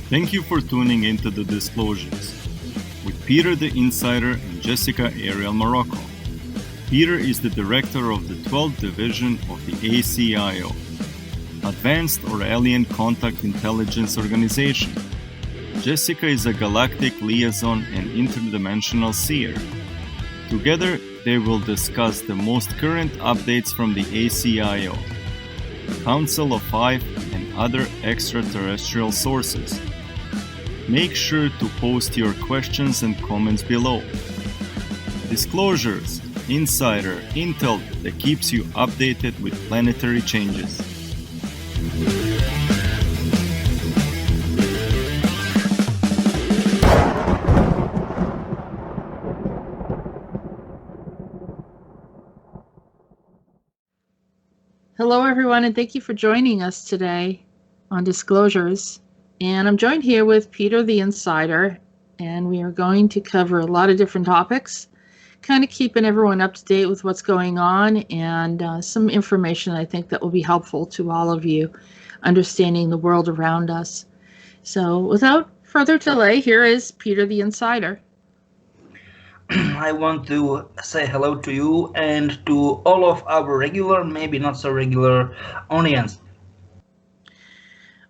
Thank you for tuning into The Disclosures with Peter the Insider and Jessica Arael Marrocco. Peter is the director of the 12th Division of the ACIO, Advanced or Alien Contact Intelligence Organization. Jessica is a galactic liaison and interdimensional seer. Together, they will discuss the most current updates from the ACIO, Council of Five, and other extraterrestrial sources. Make sure to post your questions and comments below. Disclosures, insider intel that keeps you updated with planetary changes. Hello, everyone, and thank you for joining us today on Disclosures. And I'm joined here with Peter the Insider, and we are going to cover a lot of different topics, kind of keeping everyone up to date with what's going on, and some information I think that will be helpful to all of you understanding the world around us. So without further delay, here is Peter the Insider. I want to say hello to you and to all of our regular, maybe not so regular audience.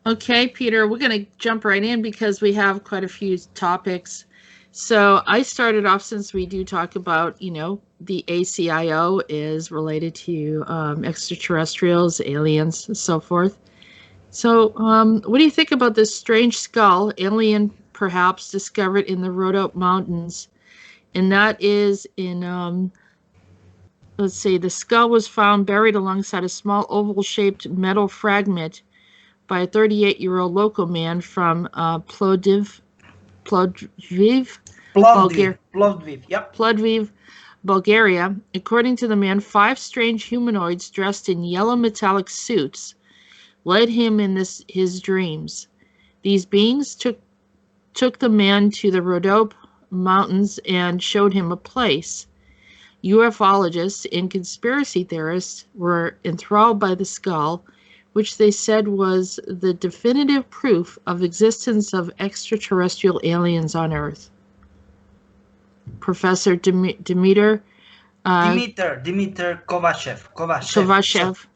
Okay, Peter, we're going to jump right in because we have quite a few topics. So I started off, since we do talk about, the ACIO is related to extraterrestrials, aliens, and so forth. So what do you think about this strange skull, alien perhaps, discovered in the Rhodope Mountains? And that is in, let's see, the skull was found buried alongside a small oval-shaped metal fragment by a 38-year-old local man from Plovdiv, Bulgaria. According to the man, 5 strange humanoids dressed in yellow metallic suits led him in his dreams. These beings took the man to the Rhodope Mountains and showed him a place. Ufologists and conspiracy theorists were enthralled by the skull, which they said was the definitive proof of existence of extraterrestrial aliens on Earth. Professor Dimitar Kovachev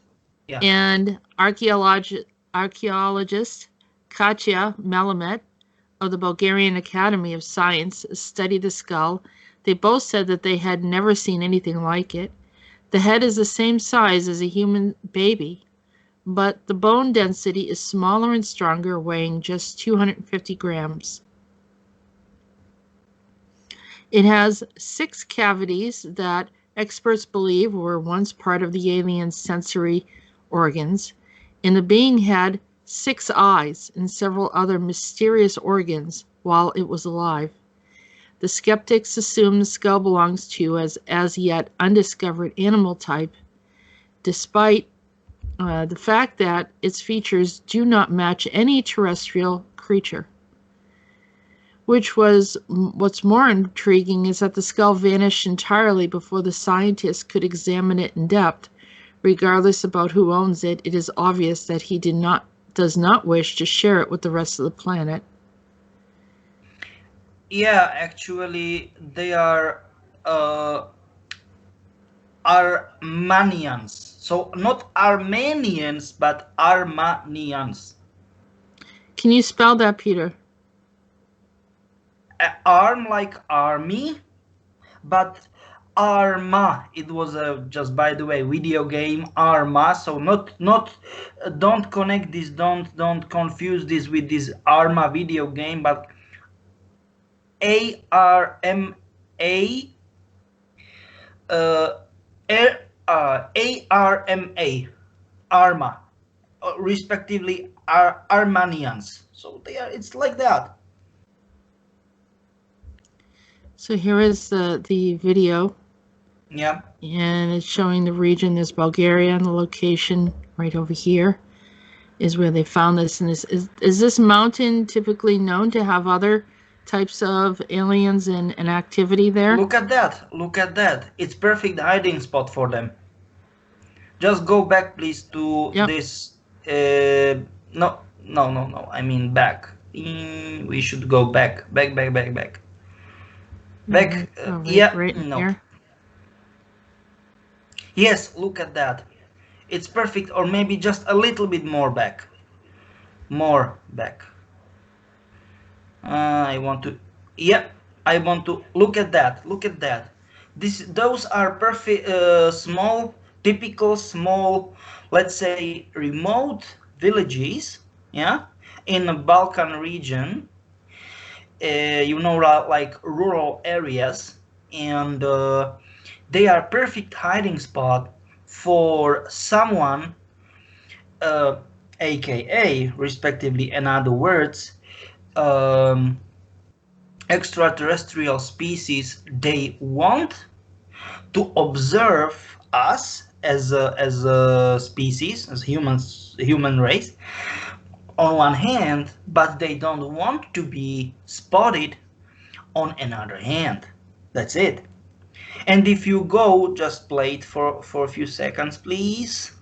Yeah. and archaeologist Katya Melamed of the Bulgarian Academy of Science studied the skull. They both said that they had never seen anything like it. The head is the same size as a human baby, but the bone density is smaller and stronger, weighing just 250 grams. It has 6 cavities that experts believe were once part of the alien's sensory organs, and the being had 6 eyes and several other mysterious organs while it was alive. The skeptics assume the skull belongs to as yet undiscovered animal type, despite the fact that its features do not match any terrestrial creature. What's more intriguing is that the skull vanished entirely before the scientists could examine it in depth. Regardless about who owns it, it is obvious that he does not wish to share it with the rest of the planet. Yeah, actually, they are Armenians. So not Armenians, but Armenians. Can you spell that, Peter? Arm like army, but Arma. It was just, by the way, video game Arma. So don't connect this. Don't confuse this with this Arma video game, but ARMA. ARMA, Arma, respectively Armenians. So they are. It's like that. So here is the video. Yeah. And it's showing the region. There's Bulgaria, and the location right over here is where they found this. And is this mountain typically known to have other types of aliens and activity there? Look at that. Look at that. It's perfect hiding spot for them. Just go back, please, to this. No. I mean back. We should go back. Back. Yeah, Right in no. here. Yes, look at that. It's perfect, or maybe just a little bit more back. More back. I want to. Yeah, I want to look at that. Look at that. Those are perfect, small, typical small, let's say, remote villages. Yeah, in the Balkan region. Like rural areas, and they are perfect hiding spot for someone, aka respectively, in other words, um, extraterrestrial species. They want to observe us as a species, as human race on one hand, but they don't want to be spotted on another hand. That's it. And if you go, just play it for a few seconds, please.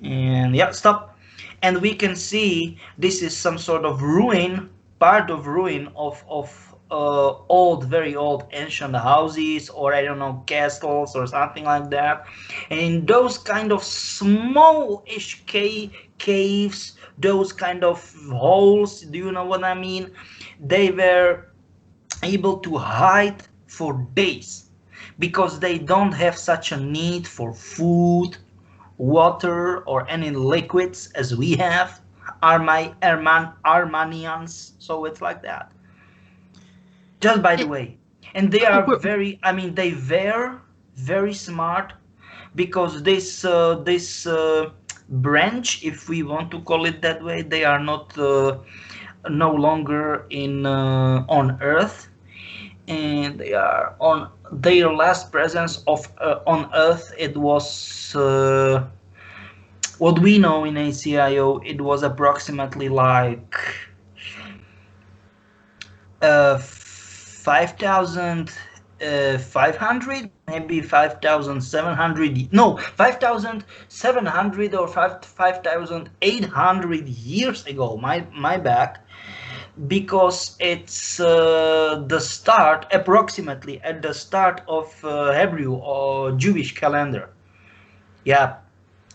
And yeah, stop. And we can see this is some sort of ruin, part of ruin of old, very old ancient houses, or I don't know, castles or something like that. And in those kind of small-ish caves, those kind of holes, do you know what I mean? They were able to hide for days because they don't have such a need for food, water, or any liquids as we have, Armenians. So it's like that. Just by the way, and they are very. I mean, they were very smart because this branch, if we want to call it that way, they are not no longer in on Earth, and they are on their last presence of on Earth. It was what we know in ACIO. It was approximately like 5,500, maybe 5,700. No, 5,700 or 5,800 years ago. My back. Because it's the start, approximately at the start of Hebrew or Jewish calendar. Yeah,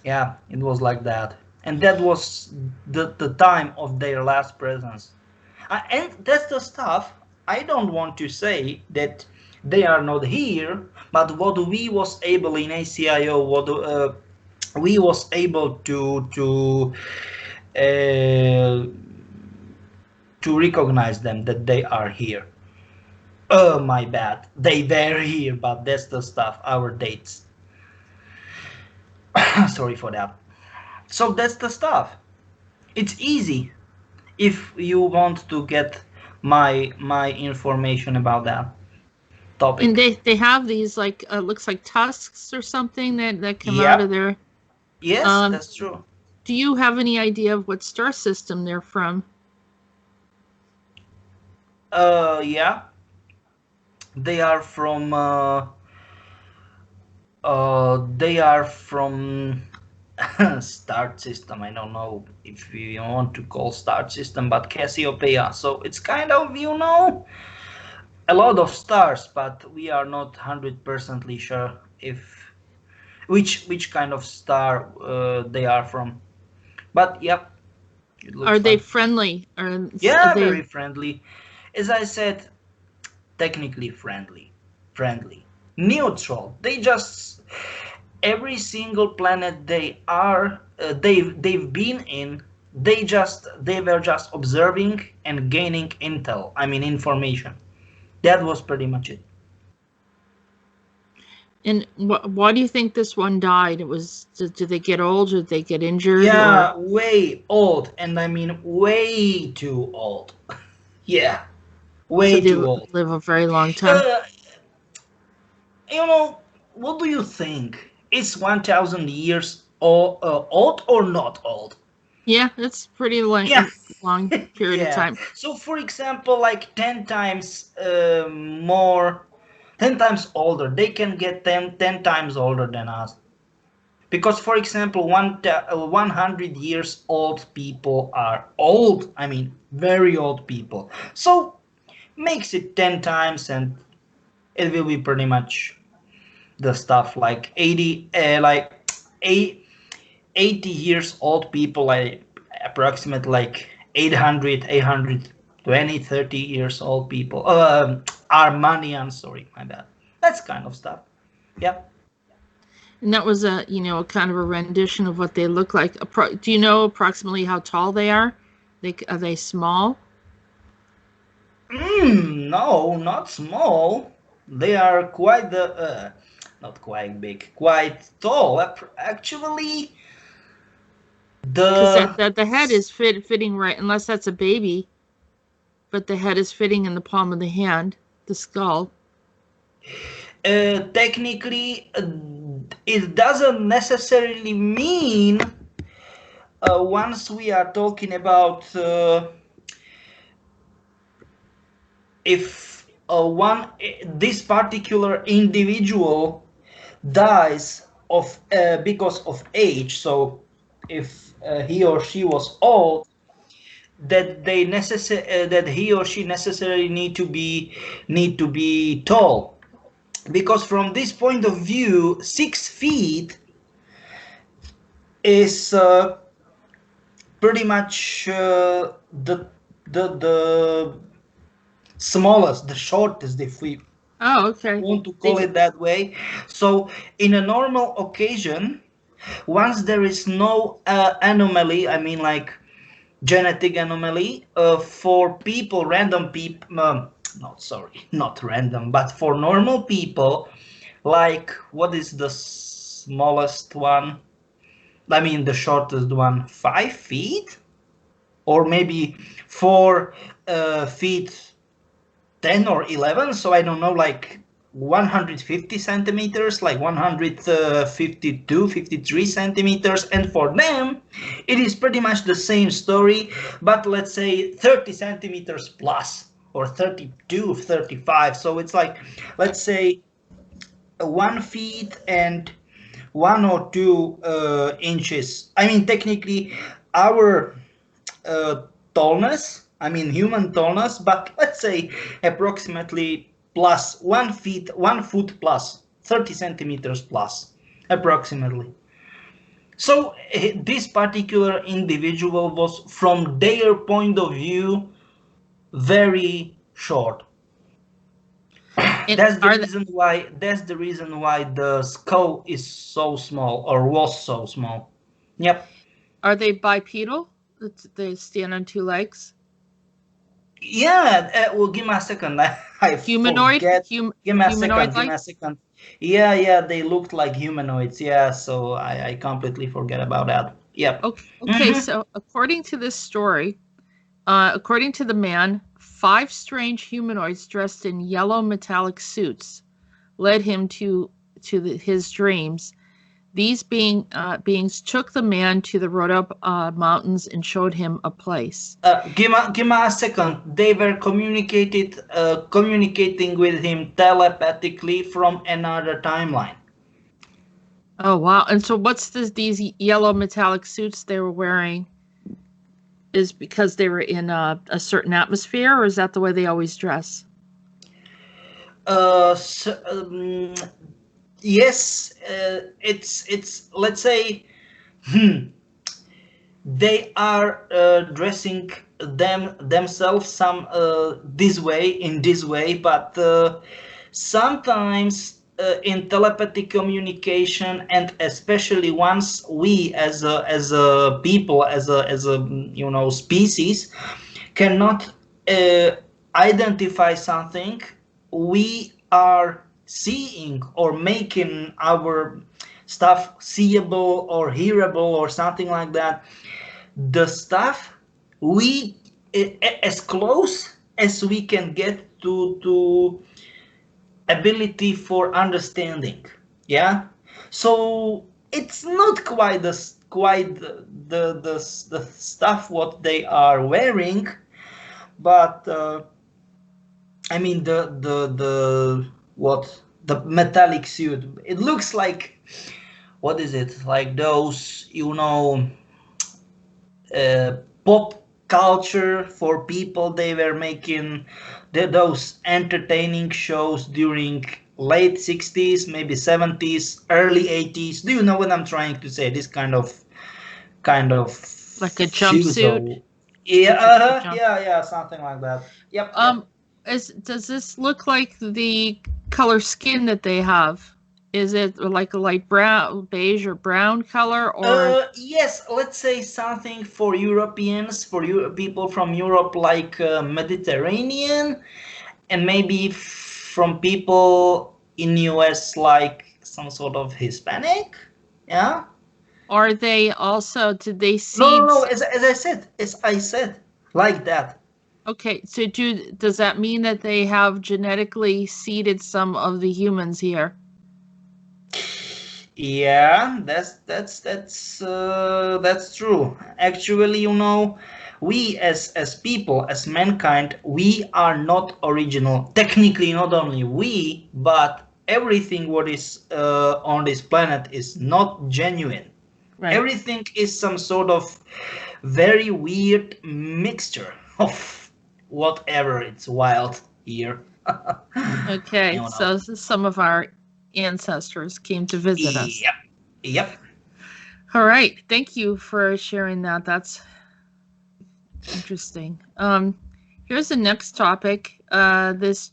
it was like that. And that was the time of their last presence. And that's the stuff. I don't want to say that they are not here, but what we was able in ACIO, what we was able to recognize them, that they are here. Oh, my bad. They were here, but that's the stuff, our dates. Sorry for that. So that's the stuff. It's easy if you want to get my information about that topic. And they have these like looks like tusks or something that come out of there. Yes, that's true. Do you have any idea of what star system they're from? Yeah. They are from star system. I don't know if you want to call star system, but Cassiopeia. So it's kind of, a lot of stars, but we are not 100% sure if which kind of star they are from. But yep. Are they friendly? Yeah, very friendly. As I said, technically friendly. Neutral. They just, every single planet they are they've been in, they were just observing and gaining intel. I mean, information. That was pretty much it. And why do you think this one died? It was, did they get old? Did they get injured? Yeah, way old, and I mean way too old. Yeah, way too old. Live a very long time. What do you think? Is 1,000 years old or not old? Yeah, it's pretty long period of time. So, for example, like 10 times more, 10 times older. They can get 10 times older than us. Because, for example, 100 years old people are old. I mean, very old people. So makes it 10 times, and it will be pretty much the stuff like 80, 80 years old people, like approximately like 820, 30 years old people. Armenian, sorry, my bad. That's kind of stuff. Yeah. And that was a, you know, kind of a rendition of what they look like. Do you know approximately how tall they are? Are they small? No, not small. They are quite not quite big, quite tall. Actually, Because the head is fitting right, unless that's a baby. But the head is fitting in the palm of the hand, the skull. Technically, it doesn't necessarily mean once we are talking about if this particular individual dies of because of age. So if he or she was old, that that he or she necessarily need to be tall, because from this point of view 6 feet is pretty much the smallest, the shortest, if we want to call it that way. So in a normal occasion, once there is no anomaly, I mean like genetic anomaly, for people, random people, not random, but for normal people, like, what is the smallest one? I mean, the shortest one, 5 feet? Or maybe 4 feet 10 or 11, so I don't know, like 150 centimeters, like 152, 53 centimeters, and for them it is pretty much the same story, but let's say 30 centimeters plus, or 32, 35, so it's like, let's say 1 feet and 1 or 2 inches. I mean, technically our tallness, I mean human tallness, but let's say approximately plus 1 foot plus 30 centimeters plus, approximately. So this particular individual was, from their point of view, very short. That's the reason why the skull is so small, or was so small. Yep. Are they bipedal? They stand on 2 legs? Yeah, well, give me a second. I humanoid? forget. Give me a humanoid second. Give me a second. Yeah, they looked like humanoids. Yeah, so I completely forget about that. Yep. Okay, so according to this story, according to the man, 5 strange humanoids dressed in yellow metallic suits led him to his dreams. These beings took the man to the Rhodope mountains and showed him a place. Give me a second. They were communicating with him telepathically from another timeline. Oh, wow. And so what's these yellow metallic suits they were wearing? Is because they were in a certain atmosphere, or is that the way they always dress? Yes, it's let's say they are dressing themselves in this way, but sometimes in telepathic communication, and especially once we as a people, as a species, cannot identify something, we are seeing or making our stuff seeable or hearable or something like that. The stuff, we as close as we can get to ability for understanding. Yeah, so it's not quite the stuff what they are wearing, but I mean the metallic suit, it looks like what is it, like those, pop culture for people. They were making those entertaining shows during late 60s, maybe 70s, early 80s. Do you know what I'm trying to say? This kind of Like a shoes, jumpsuit. yeah, something like that. Yep. Does this look like the color skin that they have? Is it like a light brown, beige or brown color, or Yes, let's say something for Europeans, for people from Europe, like Mediterranean, and maybe from people in US, like some sort of Hispanic. Yeah. are they also, did they No. seeds? As I said, like that. Okay, so does that mean that they have genetically seeded some of the humans here? Yeah, that's true. Actually, we as people, as mankind, we are not original. Technically, not only we, but everything what is on this planet is not genuine. Right. Everything is some sort of very weird mixture of whatever. It's wild here. Okay, You know. so some of our ancestors came to visit us. Yep. All right, thank you for sharing that. That's interesting. Here's the next topic. This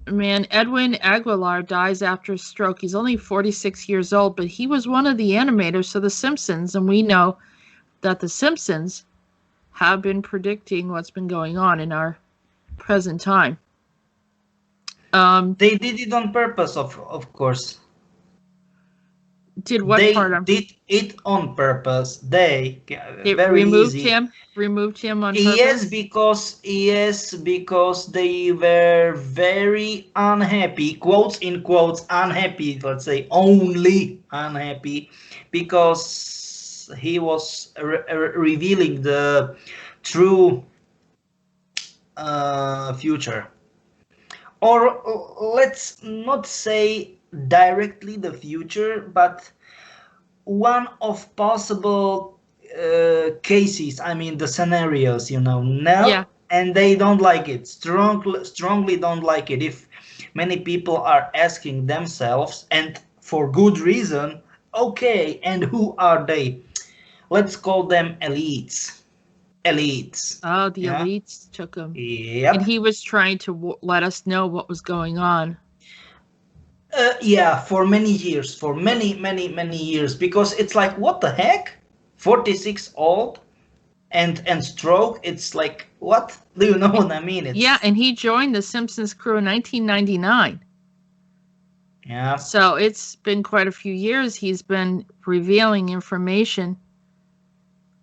man, Edwin Aguilar, dies after a stroke. He's only 46 years old, but he was one of the animators for The Simpsons, and we know that The Simpsons have been predicting what's been going on in our present time. They did it on purpose, of course. Did what They part of did it on purpose. They very removed easy. Removed him on purpose? Yes, because they were very unhappy, quotes in quotes, unhappy, let's say only unhappy, because he was revealing the true future. Or let's not say directly the future, but one of possible cases. I mean, the scenarios, no, Yeah. and they don't like it. Strongly don't like it. If many people are asking themselves, and for good reason, okay, and who are they? Let's call them elites. Oh, the Yeah. elites took him. Yep. And he was trying to let us know what was going on. Yeah, for many years, for many years, because it's like, what the heck? 46 old and stroke. It's like, what? Do you know what I mean? Yeah, and he joined the Simpsons crew in 1999. Yeah. So it's been quite a few years. He's been revealing information.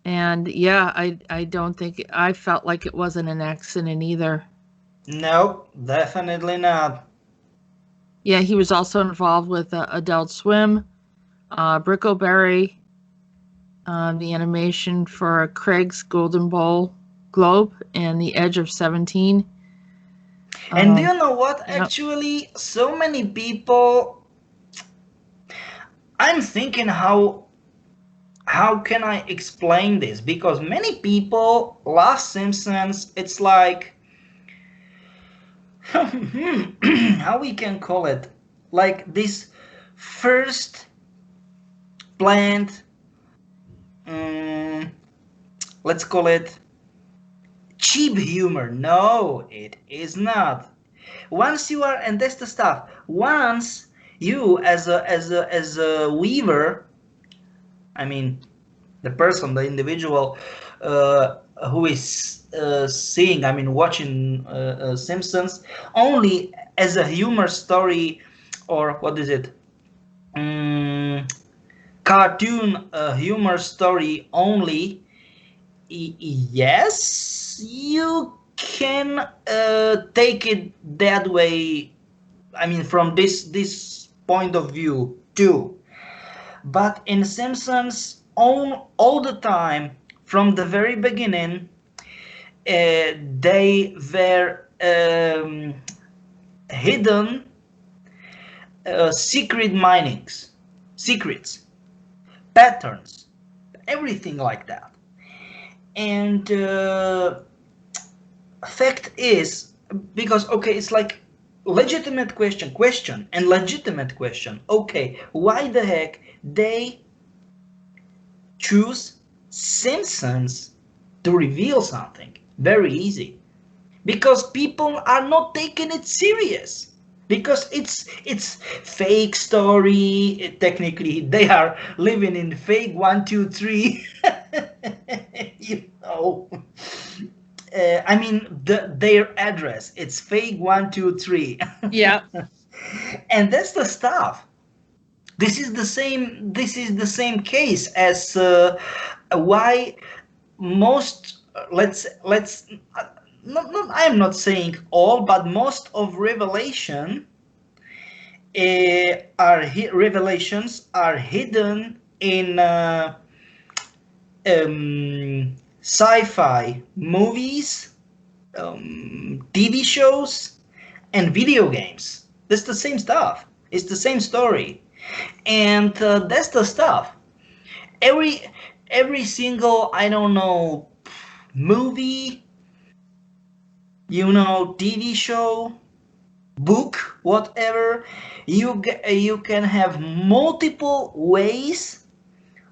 And yeah, I don't think, I felt like it wasn't an accident either. No, definitely not. Yeah, he was also involved with Adult Swim, Brickleberry, the animation for Craig's Golden Bowl Globe, and The Edge of 17. And do you know what? Yep. Actually, so many people, I'm thinking how can I explain this? Because many people love Simpsons. It's like, how we can call it, like this first planned, let's call it cheap humor. No, it is not. Once you are, and that's the stuff, once you as a weaver, I mean the person, the individual who is seeing, I mean watching Simpsons only as a humor story, or what is it, cartoon humor story only, yes, you can take it that way, I mean from this point of view too. But in Simpsons, all the time, from the very beginning, they were hidden secrets. patterns, everything like that. And fact is, because okay, it's like legitimate question and legitimate question. Okay, why the heck they choose Simpsons to reveal something? Very easy, because people are not taking it serious, because it's fake story. Technically they are living in fake 123. You know, I mean their address, it's fake 123. Yeah. And that's the stuff. This is the same case as why most, let's not, I am not saying all, but most of revelations are hidden in sci-fi movies, TV shows, and video games. That's the same stuff. It's the same story, and that's the stuff. Every single, I don't know, movie, you know, TV show, book, whatever, you can have multiple ways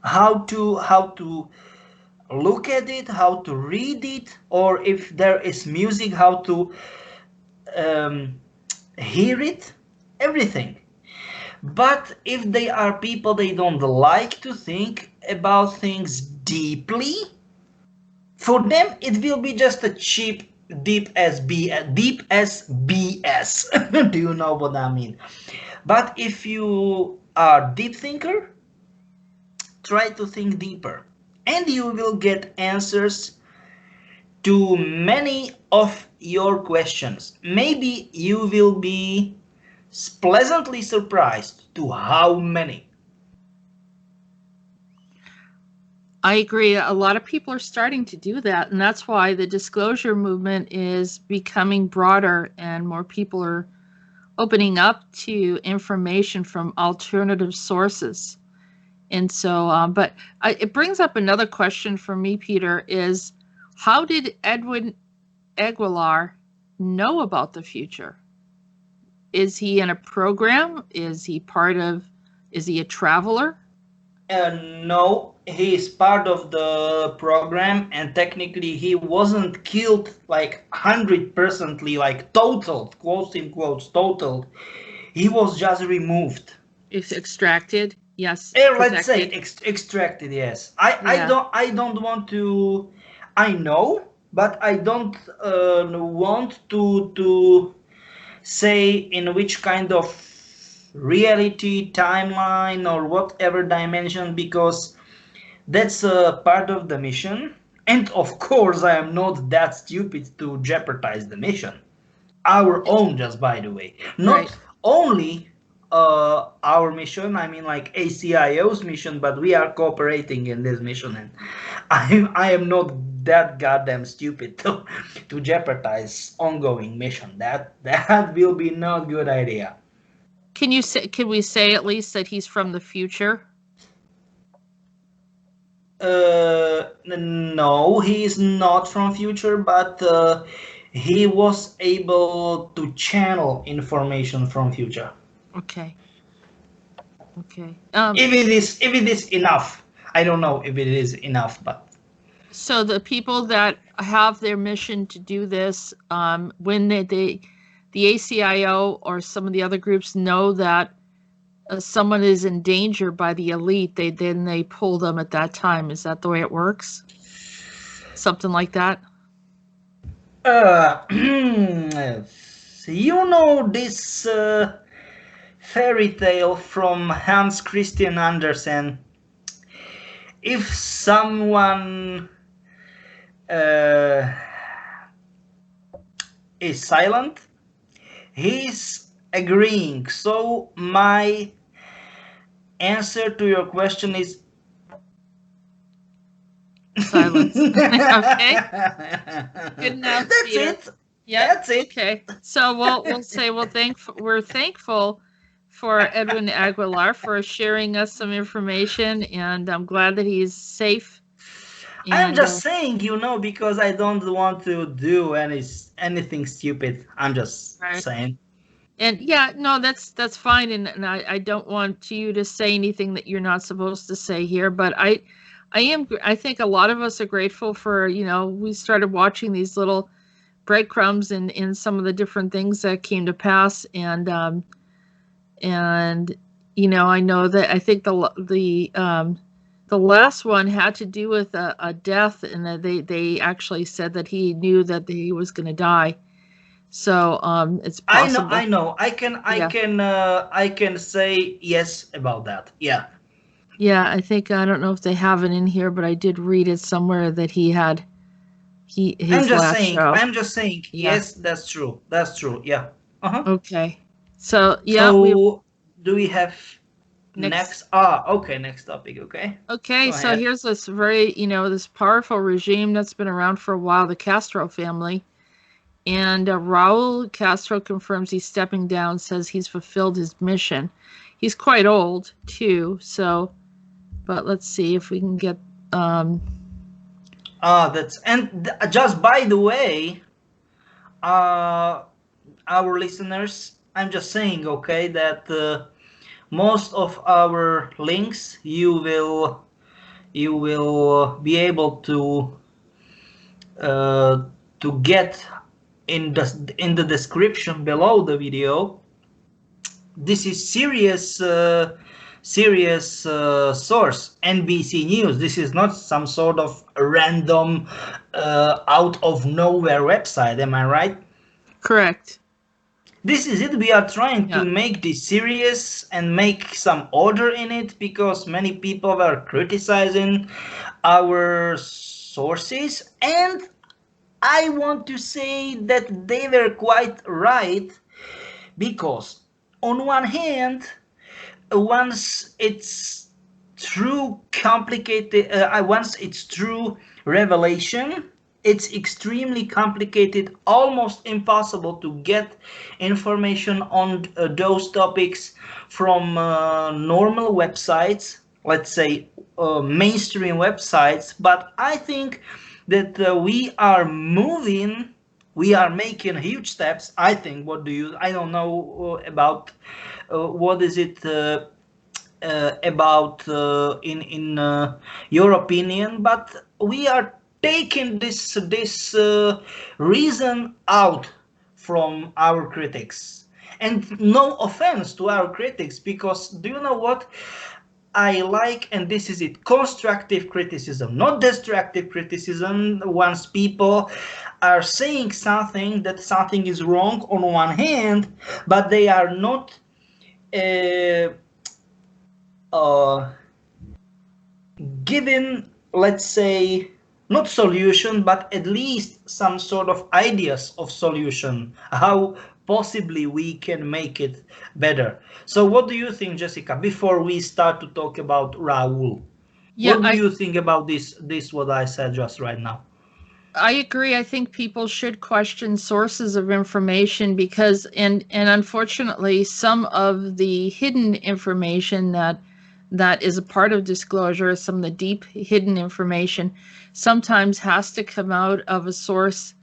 how to look at it, how to read it, or if there is music, how to hear it, everything. But if they are people, they don't like to think about things deeply, for them it will be just a cheap deep as BS. Do you know what I mean? But if you are deep thinker, try to think deeper, and you will get answers to many of your questions. Maybe you will be pleasantly surprised to how many. I agree. A lot of people are starting to do that, and that's why the disclosure movement is becoming broader and more people are opening up to information from alternative sources. And so, but it brings up another question for me, Peter, is how did Edwin Aguilar know about the future? Is he in a program? Is he a traveler? No, he is part of the program, and technically he wasn't killed like 100%, like totaled, quotes in quotes, totaled. He was just removed. It's extracted, yes. Let's say extracted, yes. I don't want to. I know, but I don't want to say in which kind of reality, timeline, or whatever dimension, because that's a part of the mission. And of course I am not that stupid to jeopardize the mission, our own, just by the way, not right. Only our mission, I mean like ACIO's mission, but we are cooperating in this mission, and I am not that goddamn stupid to jeopardize ongoing mission. That will be not good idea. Can we say at least that he's from the future? No, he is not from future, but he was able to channel information from future. Okay. Okay. If it is enough, I don't know if it is enough, but. So the people that have their mission to do this, when the ACIO or some of the other groups know that someone is in danger by the elite, they pull them at that time. Is that the way it works? Something like that? You know this fairy tale from Hans Christian Andersen. If someone is silent, he's agreeing. So my answer to your question is silence. Okay. Good enough. That's Peter. it. Yeah. That's it. Okay. So we'll say we're thankful for Edwin Aguilar for sharing us some information, and I'm glad that he's safe. I'm just saying, because I don't want to do anything stupid. I'm just saying. And yeah, no, that's fine, and I don't want you to say anything that you're not supposed to say here, but I think a lot of us are grateful for, we started watching these little breadcrumbs in some of the different things that came to pass, and I know that I think the last one had to do with a death, and that they actually said that he knew that he was going to die. So it's possible. I know. I can say yes about that. Yeah. Yeah, I don't know if they have it in here, but I did read it somewhere that his last show. I'm just saying. Yeah. Yes, that's true. That's true. Yeah. Okay. So yeah. So do we have next? Okay. Next topic. Okay. Okay. So here's this very this powerful regime that's been around for a while, the Castro family. And Raul Castro confirms he's stepping down, says he's fulfilled his mission. He's quite old, too, but let's see if we can get... just by the way, our listeners, I'm just saying, okay, that most of our links you will be able to get in the description below the video. This is serious source, NBC News. This is not some sort of random out of nowhere website. Am I right? Correct. This is it. We are trying to make this serious and make some order in it, because many people are criticizing our sources, and I want to say that they were quite right, because on one hand, once it's true revelation, it's extremely complicated, almost impossible to get information on those topics from normal websites, let's say mainstream websites. But I think that we are making huge steps. I think. I don't know about what is it about in your opinion, but we are taking this reason out from our critics. And no offense to our critics, because do you know what I like? And this is it: constructive criticism, not destructive criticism. Once people are saying that something is wrong on one hand, but they are not given, let's say, not solution, but at least some sort of ideas of solution, how possibly we can make it better. So what do you think, Jessica, before we start to talk about Raul? What do you think about this what I said just right now? I agree. I think people should question sources of information, because and unfortunately some of the hidden information that is a part of disclosure, some of the deep hidden information, sometimes has to come out of a source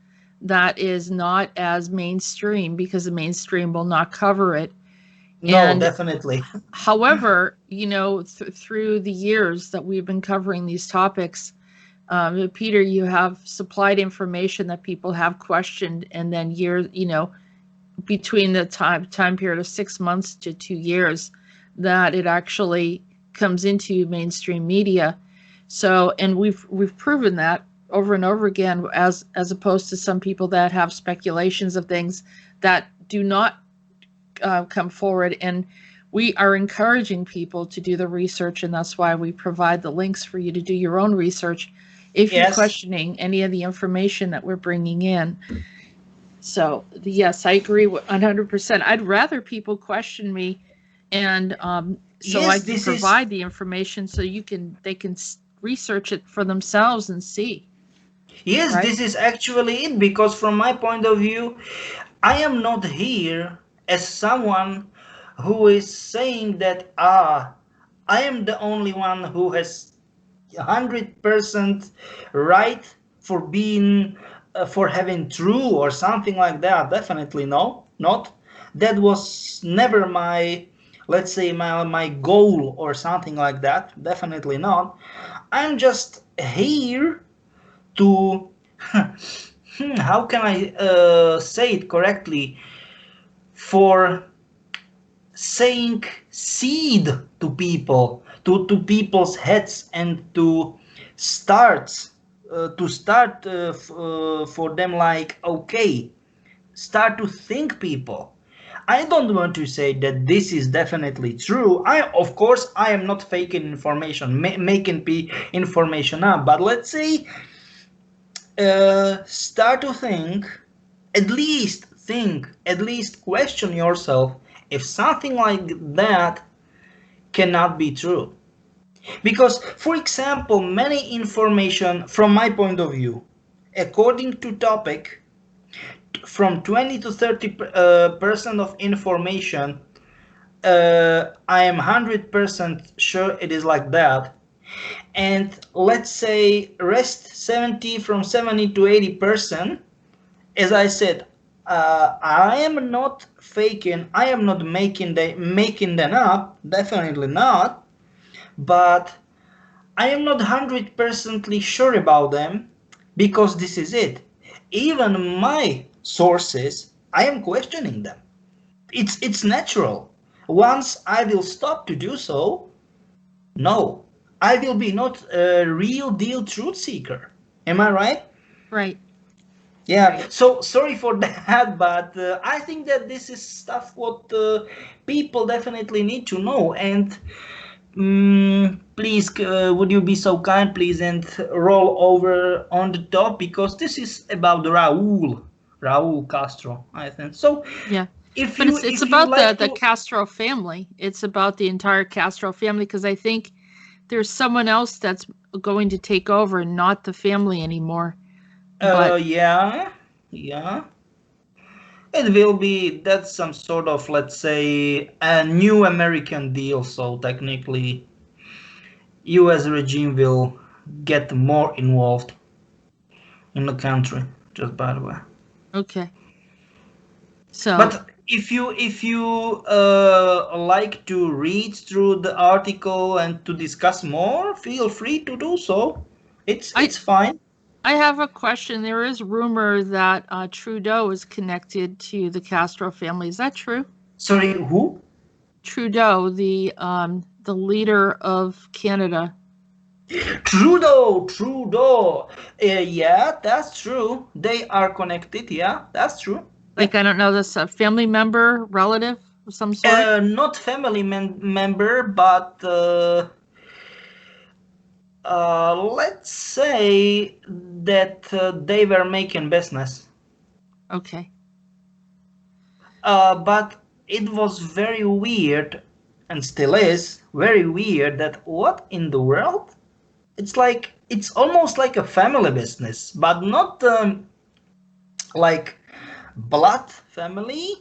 that is not as mainstream, because the mainstream will not cover it. No, definitely. However, through the years that we've been covering these topics, Peter, you have supplied information that people have questioned, and then years, between the time period of 6 months to 2 years, that it actually comes into mainstream media. So, and we've proven that over and over again, as opposed to some people that have speculations of things that do not come forward. And we are encouraging people to do the research, and that's why we provide the links for you to do your own research if you're questioning any of the information that we're bringing in. So yes, I agree 100%. I'd rather people question me, and so I can provide the information so they can research it for themselves and see. Yes, right? This is actually it, because from my point of view, I am not here as someone who is saying that I am the only one who has 100% right for being for having true or something like that. Definitely no, not. That was never my, let's say, my goal or something like that. Definitely not. I'm just here to how can I say it correctly, for saying seed to people, to people's heads, and to start for them, like, okay, start to think people. I don't want to say that this is definitely true. Of course, I am not faking information, making information up, but let's say start to think, at least question yourself if something like that cannot be true. Because, for example, many information, from my point of view, according to topic, from 20 to 30% of information, I am 100% sure it is like that. And let's say rest 70 to 80%, as I said, I am not faking, I am not making them up, definitely not, but I am not 100% sure about them, because this is it. Even my sources, I am questioning them. It's natural. Once I will stop to do so, no, I will be not a real deal truth seeker. Am I right? Right. Yeah, so sorry for that, but I think that this is stuff what people definitely need to know. And please, would you be so kind, please, and roll over on the top, because this is about Raul Castro, I think. So Yeah. if But you, it's if you about like the to, Castro family. It's about the entire Castro family, because I think there's someone else that's going to take over, not the family anymore. But yeah, it will be, that's some sort of, let's say, a new American deal. So technically, US regime will get more involved in the country, just by the way. okay. So But if you like to read through the article and to discuss more, feel free to do so. It's fine. I have a question. There is rumor that Trudeau is connected to the Castro family. Is that true? Sorry, who? Trudeau, the leader of Canada. Trudeau. Yeah, that's true. They are connected. Yeah, that's true. Like, I don't know, this a family member, relative of some sort? Not family member, but let's say that they were making business. Okay. But it was very weird, and still is very weird, that what in the world? It's like, it's almost like a family business, but not like blood family.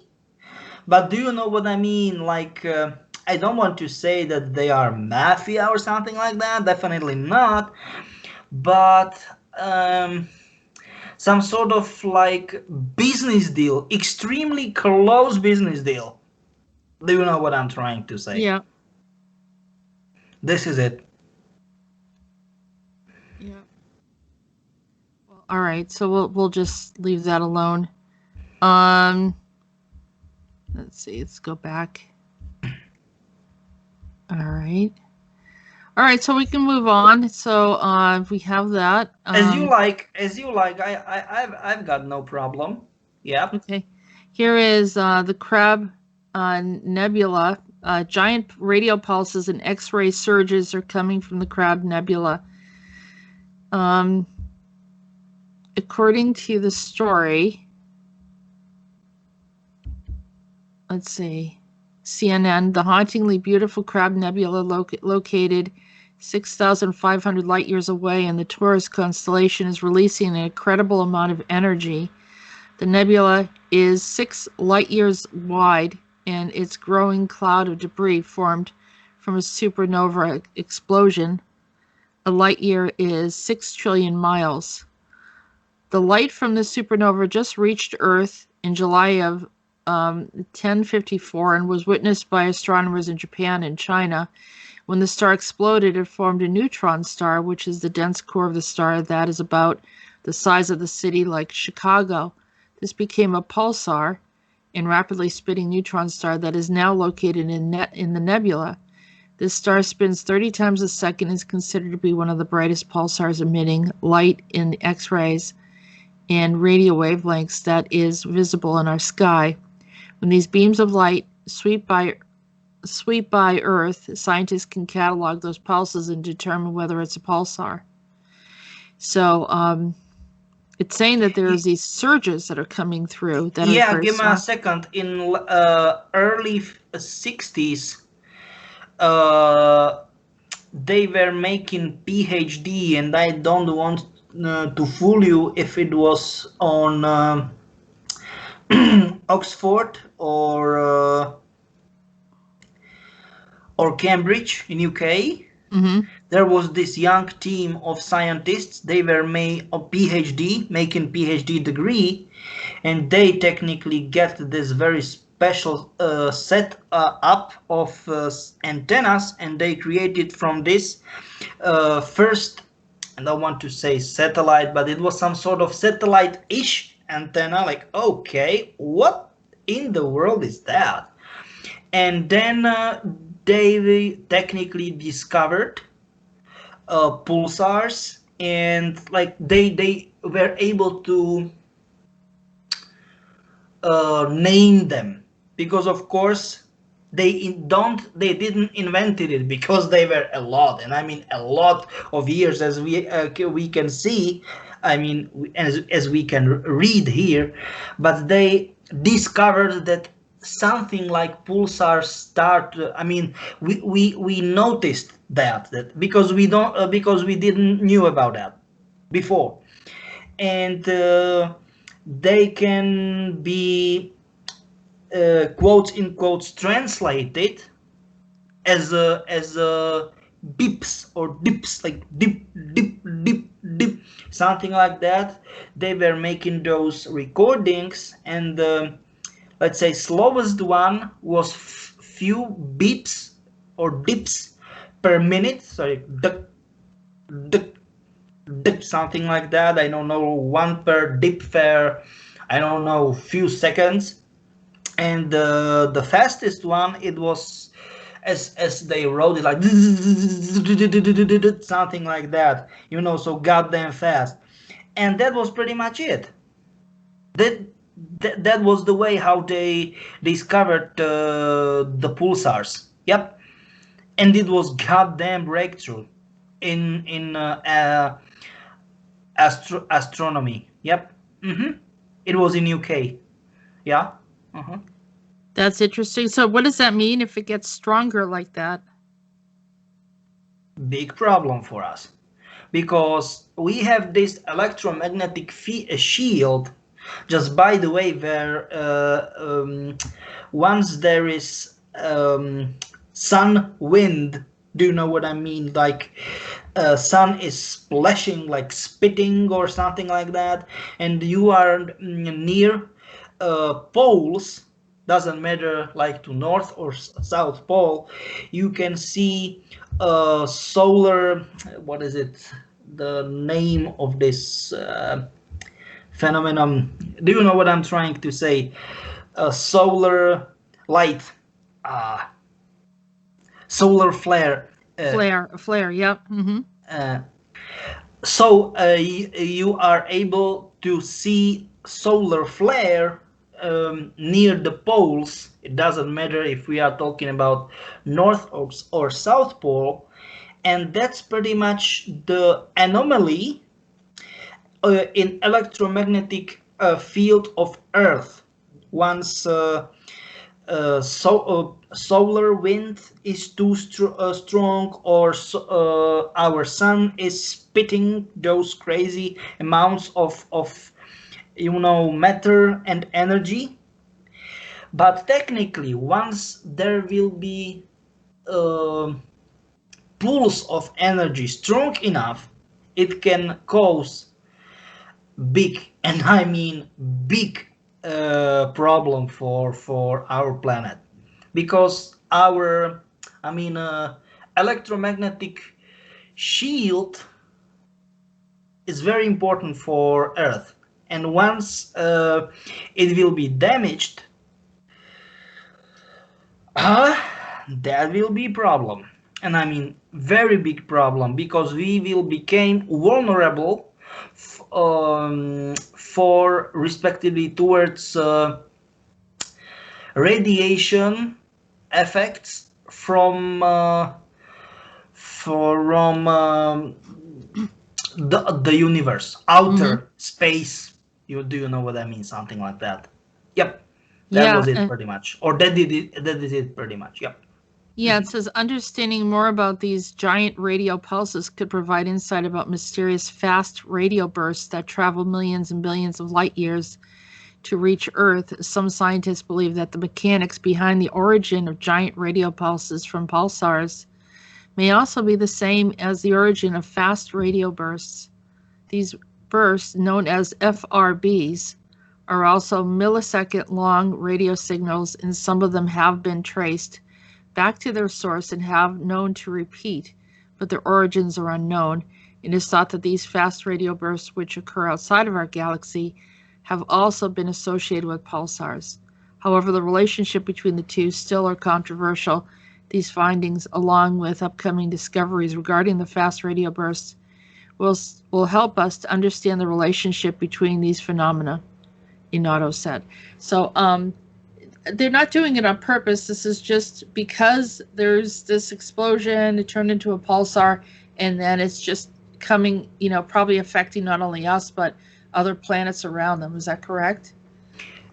But do you know what I mean? Like, I don't want to say that they are mafia or something like that. Definitely not. But some sort of like business deal, extremely close business deal. Do you know what I'm trying to say? Yeah. This is it. Yeah. Well, all right. So we'll just leave that alone. Let's see. Let's go back. All right. All right. So we can move on. So we have that. As you like. I've got no problem. Yeah. Okay. Here is the Crab Nebula. Giant radio pulses and X-ray surges are coming from the Crab Nebula. According to the story, let's see, CNN, the hauntingly beautiful Crab Nebula located 6,500 light years away in the Taurus constellation is releasing an incredible amount of energy. The nebula is 6 light years wide and its growing cloud of debris formed from a supernova explosion. A light year is 6 trillion miles. The light from the supernova just reached Earth in July of 1054 and was witnessed by astronomers in Japan and China. When the star exploded, it formed a neutron star, which is the dense core of the star that is about the size of the city like Chicago. This became a pulsar, a rapidly spinning neutron star that is now located in the Nebula. This star spins 30 times a second and is considered to be one of the brightest pulsars emitting light in X-rays and radio wavelengths that is visible in our sky. When these beams of light sweep by Earth, scientists can catalog those pulses and determine whether it's a pulsar. So it's saying that there's these surges that are coming through. That yeah, are give me a second. In early 60s, they were making PhD, and I don't want to fool you if it was on Oxford or Cambridge in UK. Mm-hmm. There was this young team of scientists. They were making PhD degree, and they technically get this very special set up of antennas, and they created from this first, I don't want to say satellite, but it was some sort of satellite-ish antenna. Like, okay, what in the world is that? And then they technically discovered pulsars, and like they were able to name them, because of course they didn't invented it, because they were a lot, and I mean a lot of years, as we can see, I mean as we can read here, but they discovered that something like pulsars start. I mean, we noticed that because we didn't knew about that before, and they can be quotes in quotes translated as beeps or dips, like dip dip dip dip, something like that. They were making those recordings, and let's say slowest one was few beeps or dips per minute. Sorry, dip, dip, dip, something like that. I don't know, one per dip for, I don't know, few seconds. And the fastest one, it was as they wrote it, like something like that, you know, so goddamn fast. And that was pretty much it. That was the way how they discovered the pulsars. Yep. And it was goddamn breakthrough in astronomy. Yep. It was in UK. Yeah. That's interesting. So what does that mean if it gets stronger like that? Big problem for us, because we have this electromagnetic shield. Just by the way, where once there is sun wind, do you know what I mean? Like sun is splashing, like spitting or something like that, and you are near poles, doesn't matter, like to north or south pole, you can see solar, what is it, the name of this phenomenon? Do you know what I'm trying to say? Solar light, solar flare. Flare, yep. So you are able to see solar flare near the poles. It doesn't matter if we are talking about north or south pole, and that's pretty much the anomaly in electromagnetic field of Earth. Once solar wind is too strong, or our sun is spitting those crazy amounts of you know, matter and energy, But technically, once there will be pulse of energy strong enough, it can cause big, and I mean big, problem for our planet, because our, electromagnetic shield is very important for Earth, and once it will be damaged, that will be problem, and I mean very big problem, because we will become vulnerable for respectively towards radiation effects from the universe, outer space. Do you know what I mean? Something like that. Yep. That was it pretty much. Or that is it pretty much. Yep. Yeah, it says understanding more about these giant radio pulses could provide insight about mysterious fast radio bursts that travel millions and billions of light years to reach Earth. Some scientists believe that the mechanics behind the origin of giant radio pulses from pulsars may also be the same as the origin of fast radio bursts. These bursts, known as FRBs, are also millisecond-long radio signals, and some of them have been traced back to their source and have known to repeat, but their origins are unknown. It is thought that these fast radio bursts, which occur outside of our galaxy, have also been associated with pulsars. However, the relationship between the two still are controversial. These findings, along with upcoming discoveries regarding the fast radio bursts, will help us to understand the relationship between these phenomena, Inato said. So they're not doing it on purpose. This is just because there's this explosion, it turned into a pulsar, and then it's just coming, probably affecting not only us, but other planets around them. Is that correct?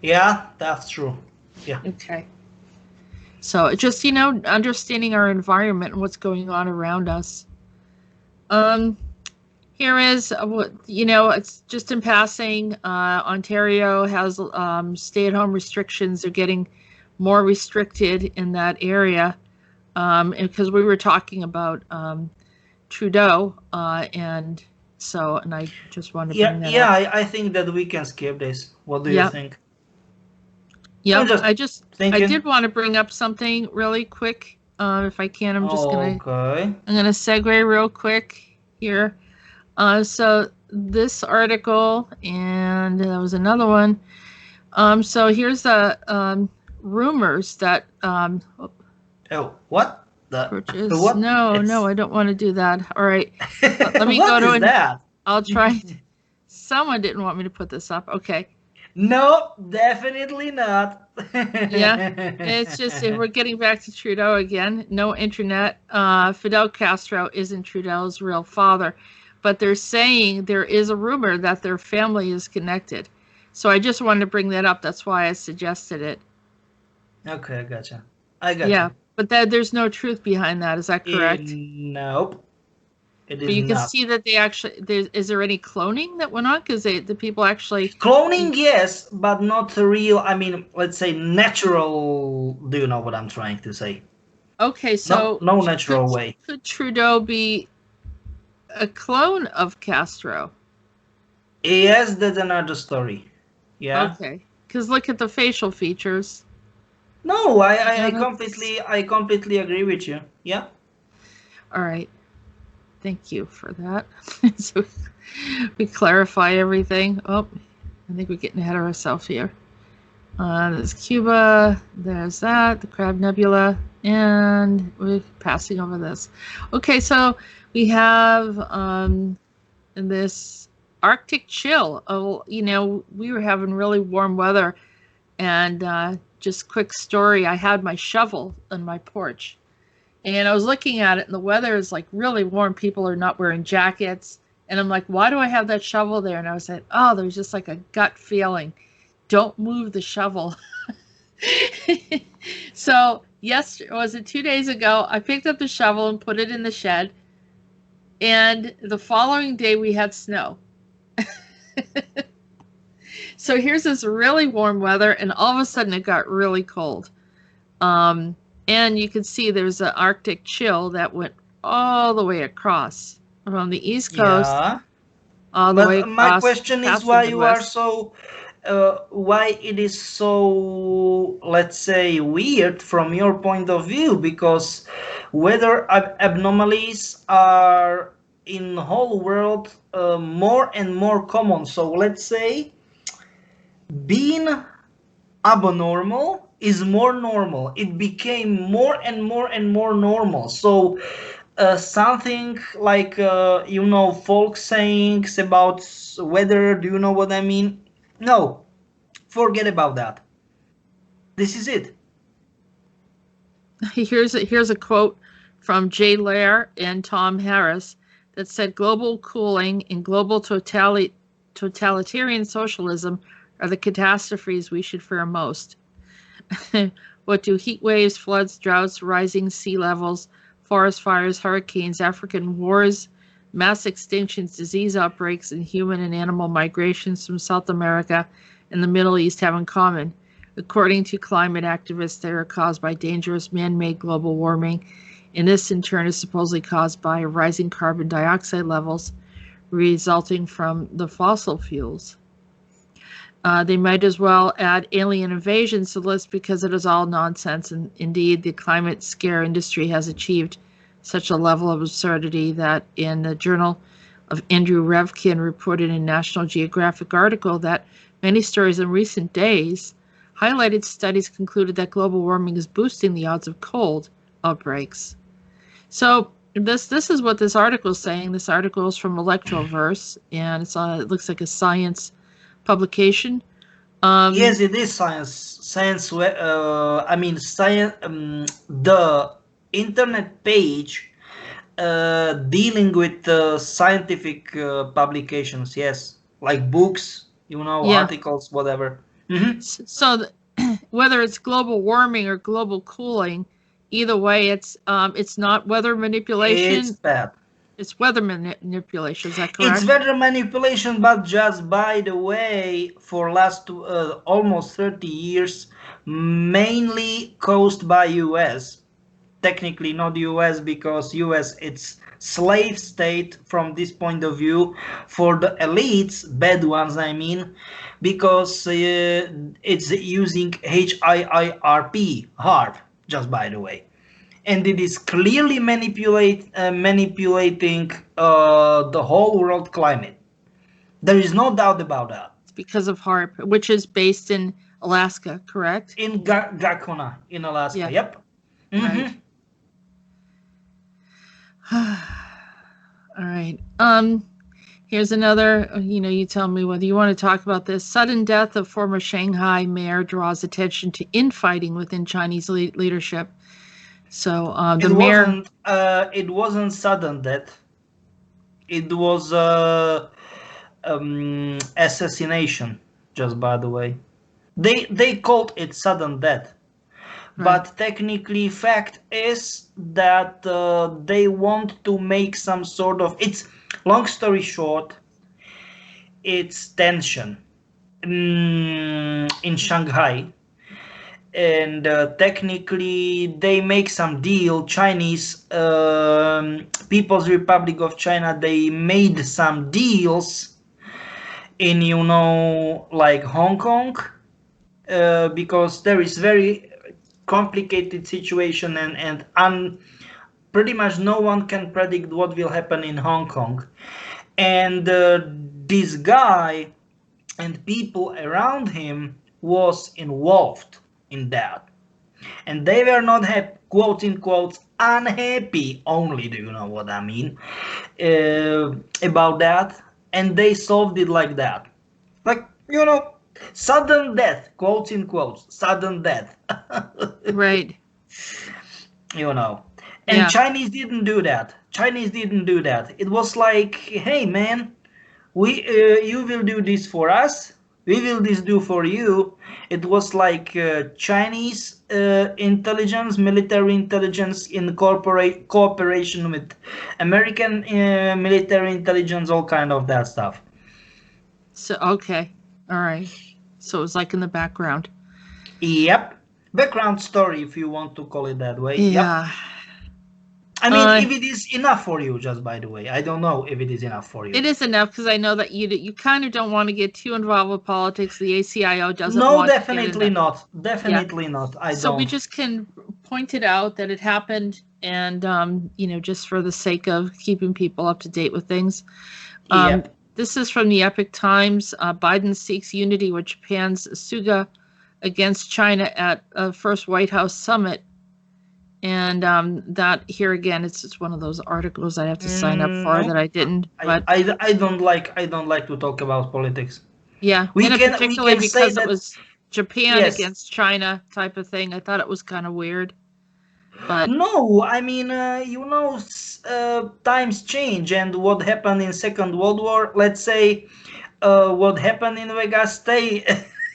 Yeah, that's true. Yeah. Okay. So just, understanding our environment and what's going on around us. Here is, it's just in passing. Ontario has stay-at-home restrictions. They're getting more restricted in that area, because we were talking about Trudeau, and I just wanted to bring that up. Yeah, I think that we can skip this. What do you think? Yeah, I did want to bring up something really quick, if I can. I'm gonna segue real quick here. So this article, and there was another one. So here's the rumors that. What? What? No, I don't want to do that. All right, let me go to that? I'll try. Someone didn't want me to put this up. Okay. No, definitely not. Yeah, it's just we're getting back to Trudeau again. No internet. Fidel Castro isn't Trudeau's real father. But they're saying there is a rumor that their family is connected. So I just wanted to bring that up. That's why I suggested it. Okay, I gotcha. Yeah, but there's no truth behind that. Is that correct? Nope. It is but you not. can see that they actually, is there any cloning that went on? Because the people actually... Cloning, yes, but not real, let's say natural... Do you know what I'm trying to say? Okay, so... No natural way. Could Trudeau be a clone of Castro? Yes, that's another story. Yeah. Okay, because look at the facial features. No, I completely agree with you. Yeah. All right. Thank you for that. So we clarify everything. Oh, I think we're getting ahead of ourselves here. There's Cuba. There's that, the Crab Nebula, and we're passing over this. Okay, so we have this Arctic chill. Oh, we were having really warm weather, and just quick story. I had my shovel on my porch. And I was looking at it, and the weather is like really warm. People are not wearing jackets. And I'm like, why do I have that shovel there? And I was like, oh, there's just like a gut feeling. Don't move the shovel. So, was it 2 days ago? I picked up the shovel and put it in the shed. And the following day, we had snow. So here's this really warm weather, and all of a sudden it got really cold. And you can see there's an Arctic chill that went all the way across from the East Coast, Yeah. all the way But my across question is past the why you are Midwest. so, why it is so, let's say, weird from your point of view, because weather abnormalities are in the whole world more and more common. So let's say being abnormal is more normal. It became more and more and more normal. So something like folk sayings about weather. Do you know what I mean? No, forget about that. This is it. Here's a quote from Jay Lair and Tom Harris that said, "Global cooling and global totalitarian socialism are the catastrophes we should fear most." What do heat waves, floods, droughts, rising sea levels, forest fires, hurricanes, African wars, mass extinctions, disease outbreaks, and human and animal migrations from South America and the Middle East have in common? According to climate activists, they are caused by dangerous man-made global warming, and this in turn is supposedly caused by rising carbon dioxide levels resulting from the fossil fuels. They might as well add alien invasions to the list because it is all nonsense, and indeed the climate scare industry has achieved such a level of absurdity that in the Journal of Andrew Revkin reported in National Geographic article that many stories in recent days highlighted studies concluded that global warming is boosting the odds of cold outbreaks. So this is what this article is saying. This article is from Electroverse, and it looks like a science publication. Yes, it is science. Science. I mean, science. The internet page dealing with scientific publications. Yes, like books. Articles, whatever. Mm-hmm. So whether it's global warming or global cooling, either way, it's not weather manipulation. It's bad. It's weather manipulation. Is that correct? It's weather manipulation, but just by the way, for last almost 30 years, mainly caused by US. Technically not US, because US it's slave state from this point of view for the elites, bad ones I mean, because it's using HIIRP, HARP, just by the way. And it is clearly manipulating the whole world climate. There is no doubt about that. It's because of HARP, which is based in Alaska, correct? In Gakona, in Alaska, yeah. Yep. Mm-hmm. Right. All right. Here's another, you tell me whether you want to talk about this. Sudden death of former Shanghai mayor draws attention to infighting within Chinese leadership. So the mayor... It wasn't sudden death. It was assassination, just by the way. They called it sudden death. Right. But technically, fact is that they want to make some sort of... It's, long story short, it's tension in Shanghai. And technically, they make some deal. Chinese People's Republic of China, they made some deals in, like Hong Kong, because there is very complicated situation and pretty much no one can predict what will happen in Hong Kong. And this guy and people around him was involved in that, and they were not happy, quote in quotes, unhappy only, do you know what I mean, about that, and they solved it like that, like, sudden death, quotes in quotes, sudden death. Right. And yeah. Chinese didn't do that. It was like, hey man, you will do this for us, we will do for you. It was like Chinese intelligence, military intelligence in cooperation with American military intelligence, all kind of that stuff. So, okay. All right. So it was like in the background. Yep. Background story, if you want to call it that way. Yeah. Yep. I mean, if it is enough for you, just by the way. I don't know if it is enough for you. It is enough, because I know that you kind of don't want to get too involved with politics. The ACIO doesn't No, want definitely not. Definitely not. I So don't. we just can point it out that it happened, and just for the sake of keeping people up to date with things. Yep. This is from the Epoch Times. Biden seeks unity with Japan's Suga against China at first White House summit. And that here again, it's just one of those articles I have to sign up for that I didn't. But I don't like to talk about politics. Yeah, particularly because it was Japan against China type of thing. I thought it was kind of weird. But no, I mean, times change, and what happened in Second World War, let's say, what happened in Vegas, stay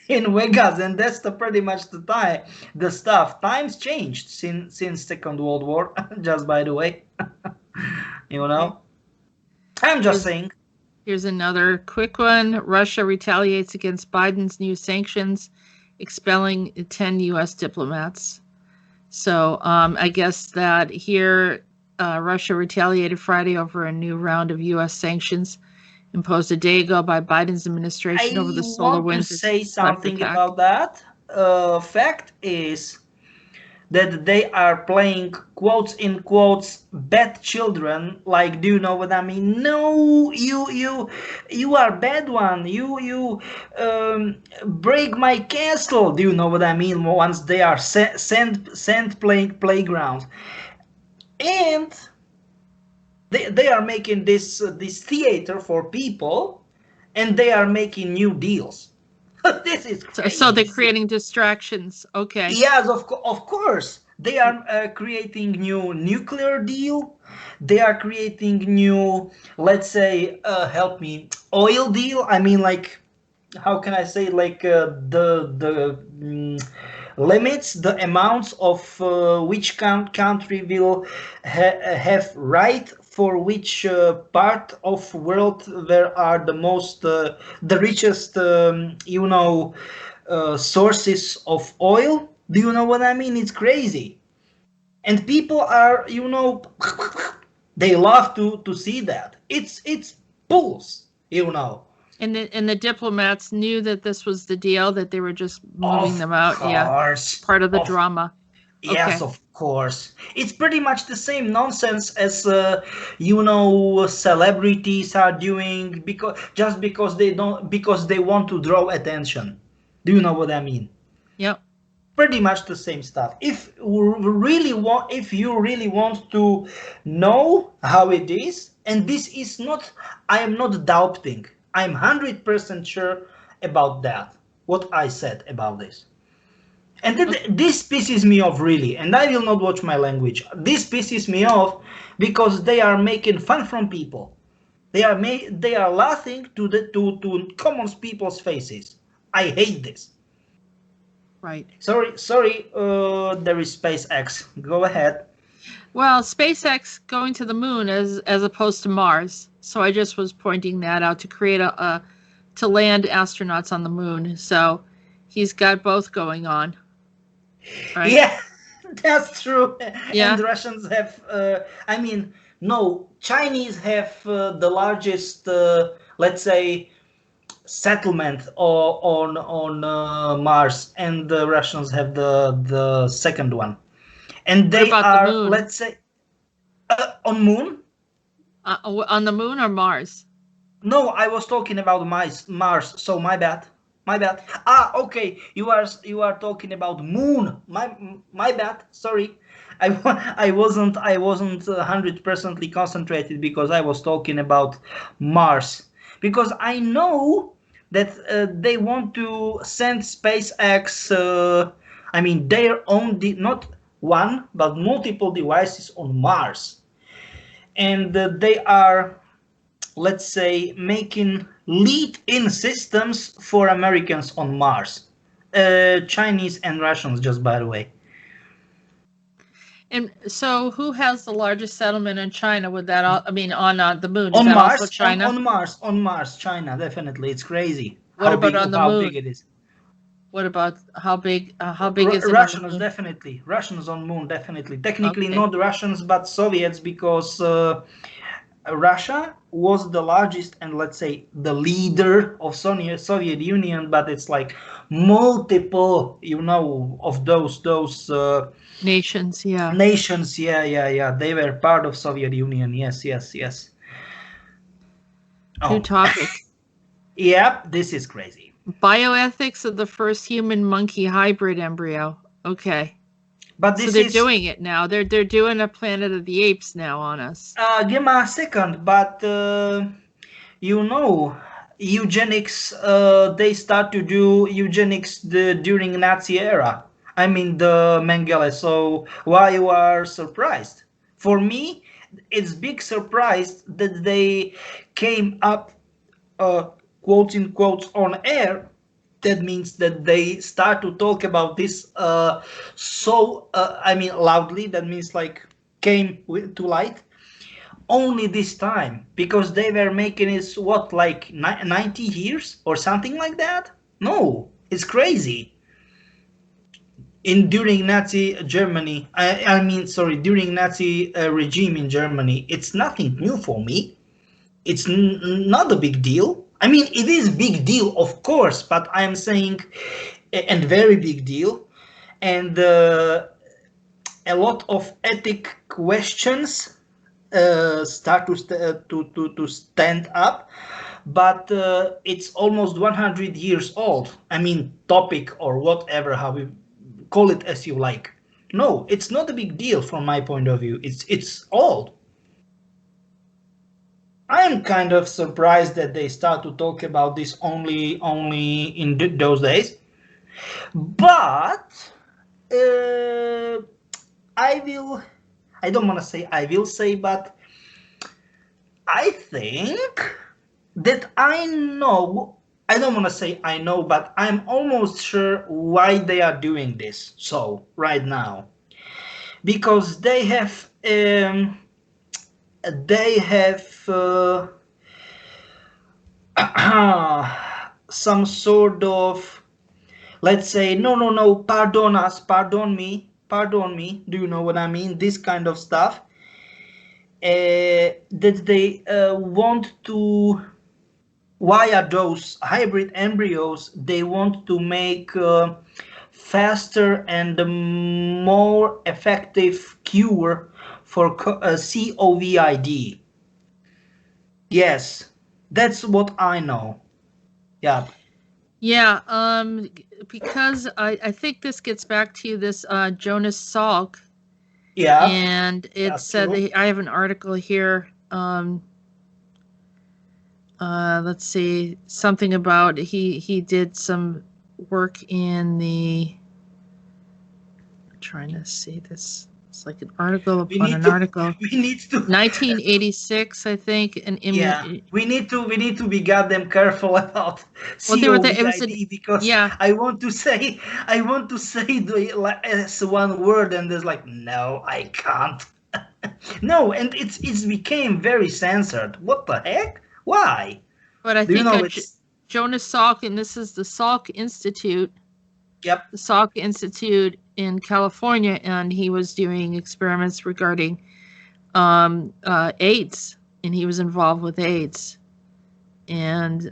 in Vegas, and that's pretty much the stuff. Times changed since Second World War, just by the way. I'm just saying. Here's another quick one. Russia retaliates against Biden's new sanctions, expelling 10 U.S. diplomats. So I guess that here Russia retaliated Friday over a new round of U.S. sanctions imposed a day ago by Biden's administration over the solar winds. I want to say something about that. Fact is that they are playing, quotes in quotes, bad children. Like, do you know what I mean? No, you are bad one. You break my castle. Do you know what I mean? Once they are sent playing playground, and they are making this theater for people, and they are making new deals. This is crazy. So they're creating distractions. Okay. Yes, of course. They are creating new nuclear deal. They are creating new, let's say, help me, oil deal. I mean, like, how can I say, like the limits, the amounts of which country will have right for which part of world there are the most, the richest, sources of oil. Do you know what I mean? It's crazy. And people are, they love to see that. It's bulls, And the diplomats knew that this was the deal, that they were just moving them out. Yeah, part of the drama. Yes, of course. It's pretty much the same nonsense as celebrities are doing because they want to draw attention. Do you know what I mean? Yep. Pretty much the same stuff. If you really want to know how it is, and this is not, I am not doubting. I'm 100% sure about that. What I said about this. And this pisses me off really, and I will not watch my language. This pisses me off because they are making fun from people. They are laughing to common people's faces. I hate this. Right. Sorry. There is SpaceX. Go ahead. Well, SpaceX going to the moon as opposed to Mars. So I just was pointing that out to create to land astronauts on the moon. So he's got both going on. Right? Yeah, that's true. Yeah. And Russians have, Chinese have the largest, let's say, settlement on Mars, and the Russians have the second one. And they are, let's say, on moon. On the moon or Mars? No, I was talking about Mars. So my bad. Okay. You are talking about moon. My bad. Sorry. I wasn't 100% concentrated because I was talking about Mars. Because I know that they want to send SpaceX. Their own, not one but multiple devices on Mars, and they are, let's say, making lead-in systems for Americans on Mars. Chinese and Russians, just by the way. And so, who has the largest settlement in China? With that, on the moon? On that Mars, also China? On Mars, China, definitely. It's crazy. What about on the moon? How big it is. What about how big? How big is it? Russians, definitely. Russians on moon, definitely. Technically, Okay. not Russians, but Soviets, because Russia was the largest and, let's say, the leader of Soviet Union, but it's like multiple, of those Nations, yeah. nations. Yeah. They were part of Soviet Union. Yes. Two Oh, topics. yep. This is crazy. Bioethics of the first human-monkey hybrid embryo. Okay. But So this they're is. doing it now. They're doing a Planet of the Apes now on us. Give me a second, but eugenics. They start to do eugenics during Nazi era. I mean the Mengele. So why you are surprised? For me, it's big surprise that they came up, quotes in quotes, on air. That means that they start to talk about this loudly. That means like came to light only this time, because they were making it what, like 90 years or something like that. No, it's crazy. During Nazi Germany, during Nazi regime in Germany, it's nothing new for me. It's not a big deal. I mean, it is big deal, of course, but I'm saying, and very big deal, and a lot of ethic questions start to stand up, but it's almost 100 years old. I mean, topic or whatever, how we call it as you like. No, it's not a big deal from my point of view. It's old. I am kind of surprised that they start to talk about this only in those days. But I don't want to say I will say, but I think that I know. I don't want to say I know, but I'm almost sure why they are doing this. So right now, because they have some sort of, let's say, no, pardon me. Do you know what I mean? This kind of stuff. That they want to, via those hybrid embryos, they want to make faster and more effective cure for COVID. Yes, that's what I know. Yeah. Yeah, because I think this gets back to this Jonas Salk. Yeah. And it said that I have an article here. Let's see, something about he did some work in the. I'm trying to see this. It's like an article upon an article. We need to 1986, I think. We need to be goddamn careful about COVID, because I want to say the one word, and there's like, no, I can't. No, and it's became very censored. What the heck? Why? But I think Jonas Salk, and this is the Salk Institute. Yep. The Salk Institute in California, and he was doing experiments regarding AIDS, and he was involved with AIDS. And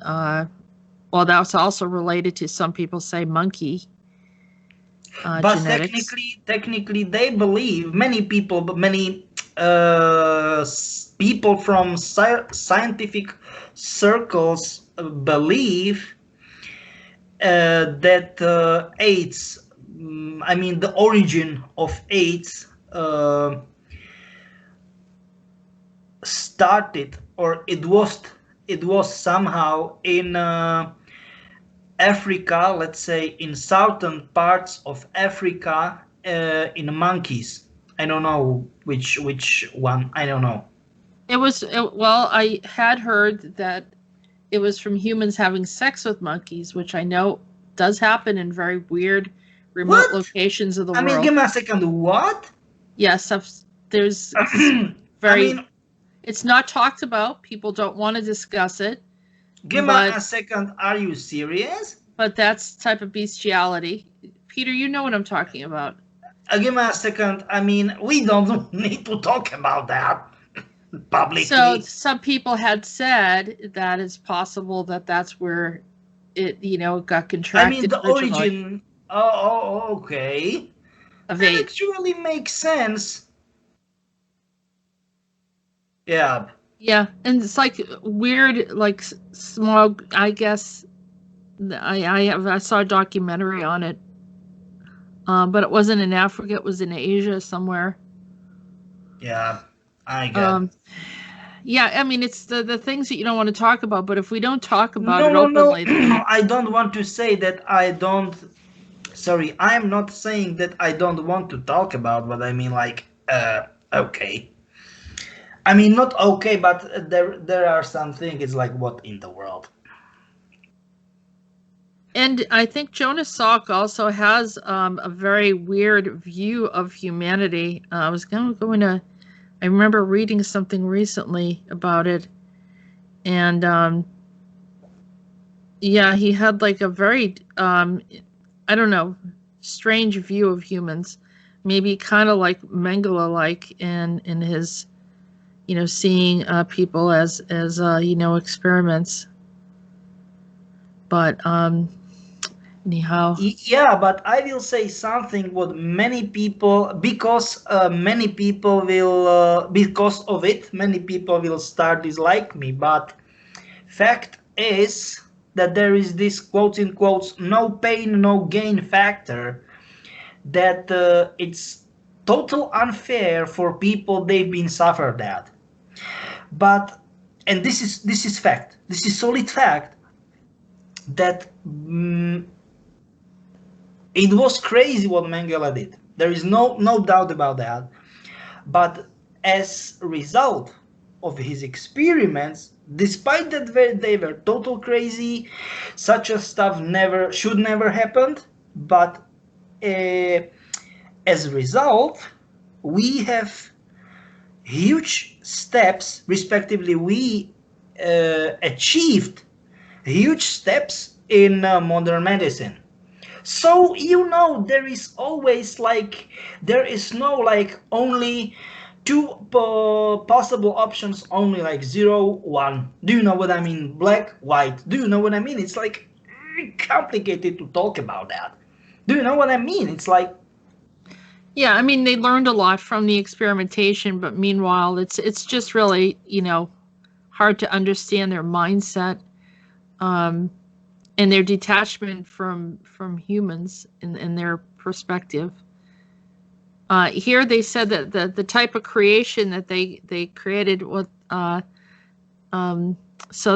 well, that's also related to, some people say, monkey but genetics. Technically, they believe, many people from scientific circles believe that AIDS, I mean the origin of AIDS, started, or it was somehow in Africa, let's say in southern parts of Africa, in monkeys. I don't know which one. I don't know. Well, I had heard that it was from humans having sex with monkeys, which I know does happen in very weird, remote locations of the world. I mean, give me a second. What? Yes, there's very. It's not talked about. People don't want to discuss it. Give me a second. Are you serious? but that's type of bestiality. Peter, you know what I'm talking about. Give me a second. I mean, we don't need to talk about that publicly. So some people had said that it's possible that that's where it, got contracted. I mean, the origin. Oh, okay. That actually makes sense. Yeah. Yeah, and it's like weird, like smog. I guess I saw a documentary on it, but it wasn't in Africa. It was in Asia somewhere. Yeah, I get it. Yeah, I mean, it's the things that you don't want to talk about, but if we don't talk about it openly... No, I don't want to say that I don't... Sorry, I'm not saying that I don't want to talk about, but I mean, like, okay. I mean, not okay, but there are some things, it's like, what in the world? And I think Jonas Salk also has a very weird view of humanity. I was going to... I remember reading something recently about it, and yeah, he had like a very, I don't know, strange view of humans, maybe kind of like Mengele-like in his, seeing people as experiments. But anyhow. Yeah, but I will say something what many people, because many people will, because of it, many people will start dislike me. But fact is that there is this quotes in quotes no pain, no gain factor, that it's total unfair for people they've been suffered that. But, and this is fact, this is solid fact, that it was crazy what Mengele did. There is no doubt about that. But as a result of his experiments, despite that they were total crazy, such a stuff should never happened. But as a result, we have huge steps, respectively, we achieved huge steps in modern medicine. So, there is always like, there is no like only two possible options, only like 0, 1. Do you know what I mean? Black, white. Do you know what I mean? It's like complicated to talk about that. Do you know what I mean? It's like... Yeah, I mean, they learned a lot from the experimentation, but meanwhile, it's just really, hard to understand their mindset. And their detachment from humans in their perspective. Here they said that the type of creation that they created with so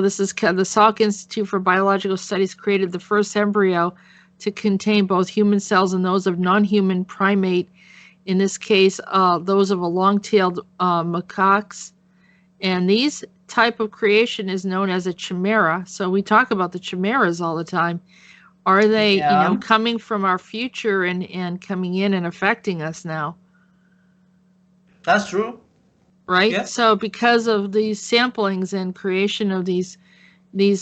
this is the Salk Institute for Biological Studies created the first embryo to contain both human cells and those of non-human primate, in this case those of a long-tailed macaques, and these type of creation is known as a chimera. So we talk about the chimeras all the time. Are they, coming from our future and coming in and affecting us now? That's true. Right? Yeah. So because of these samplings and creation of these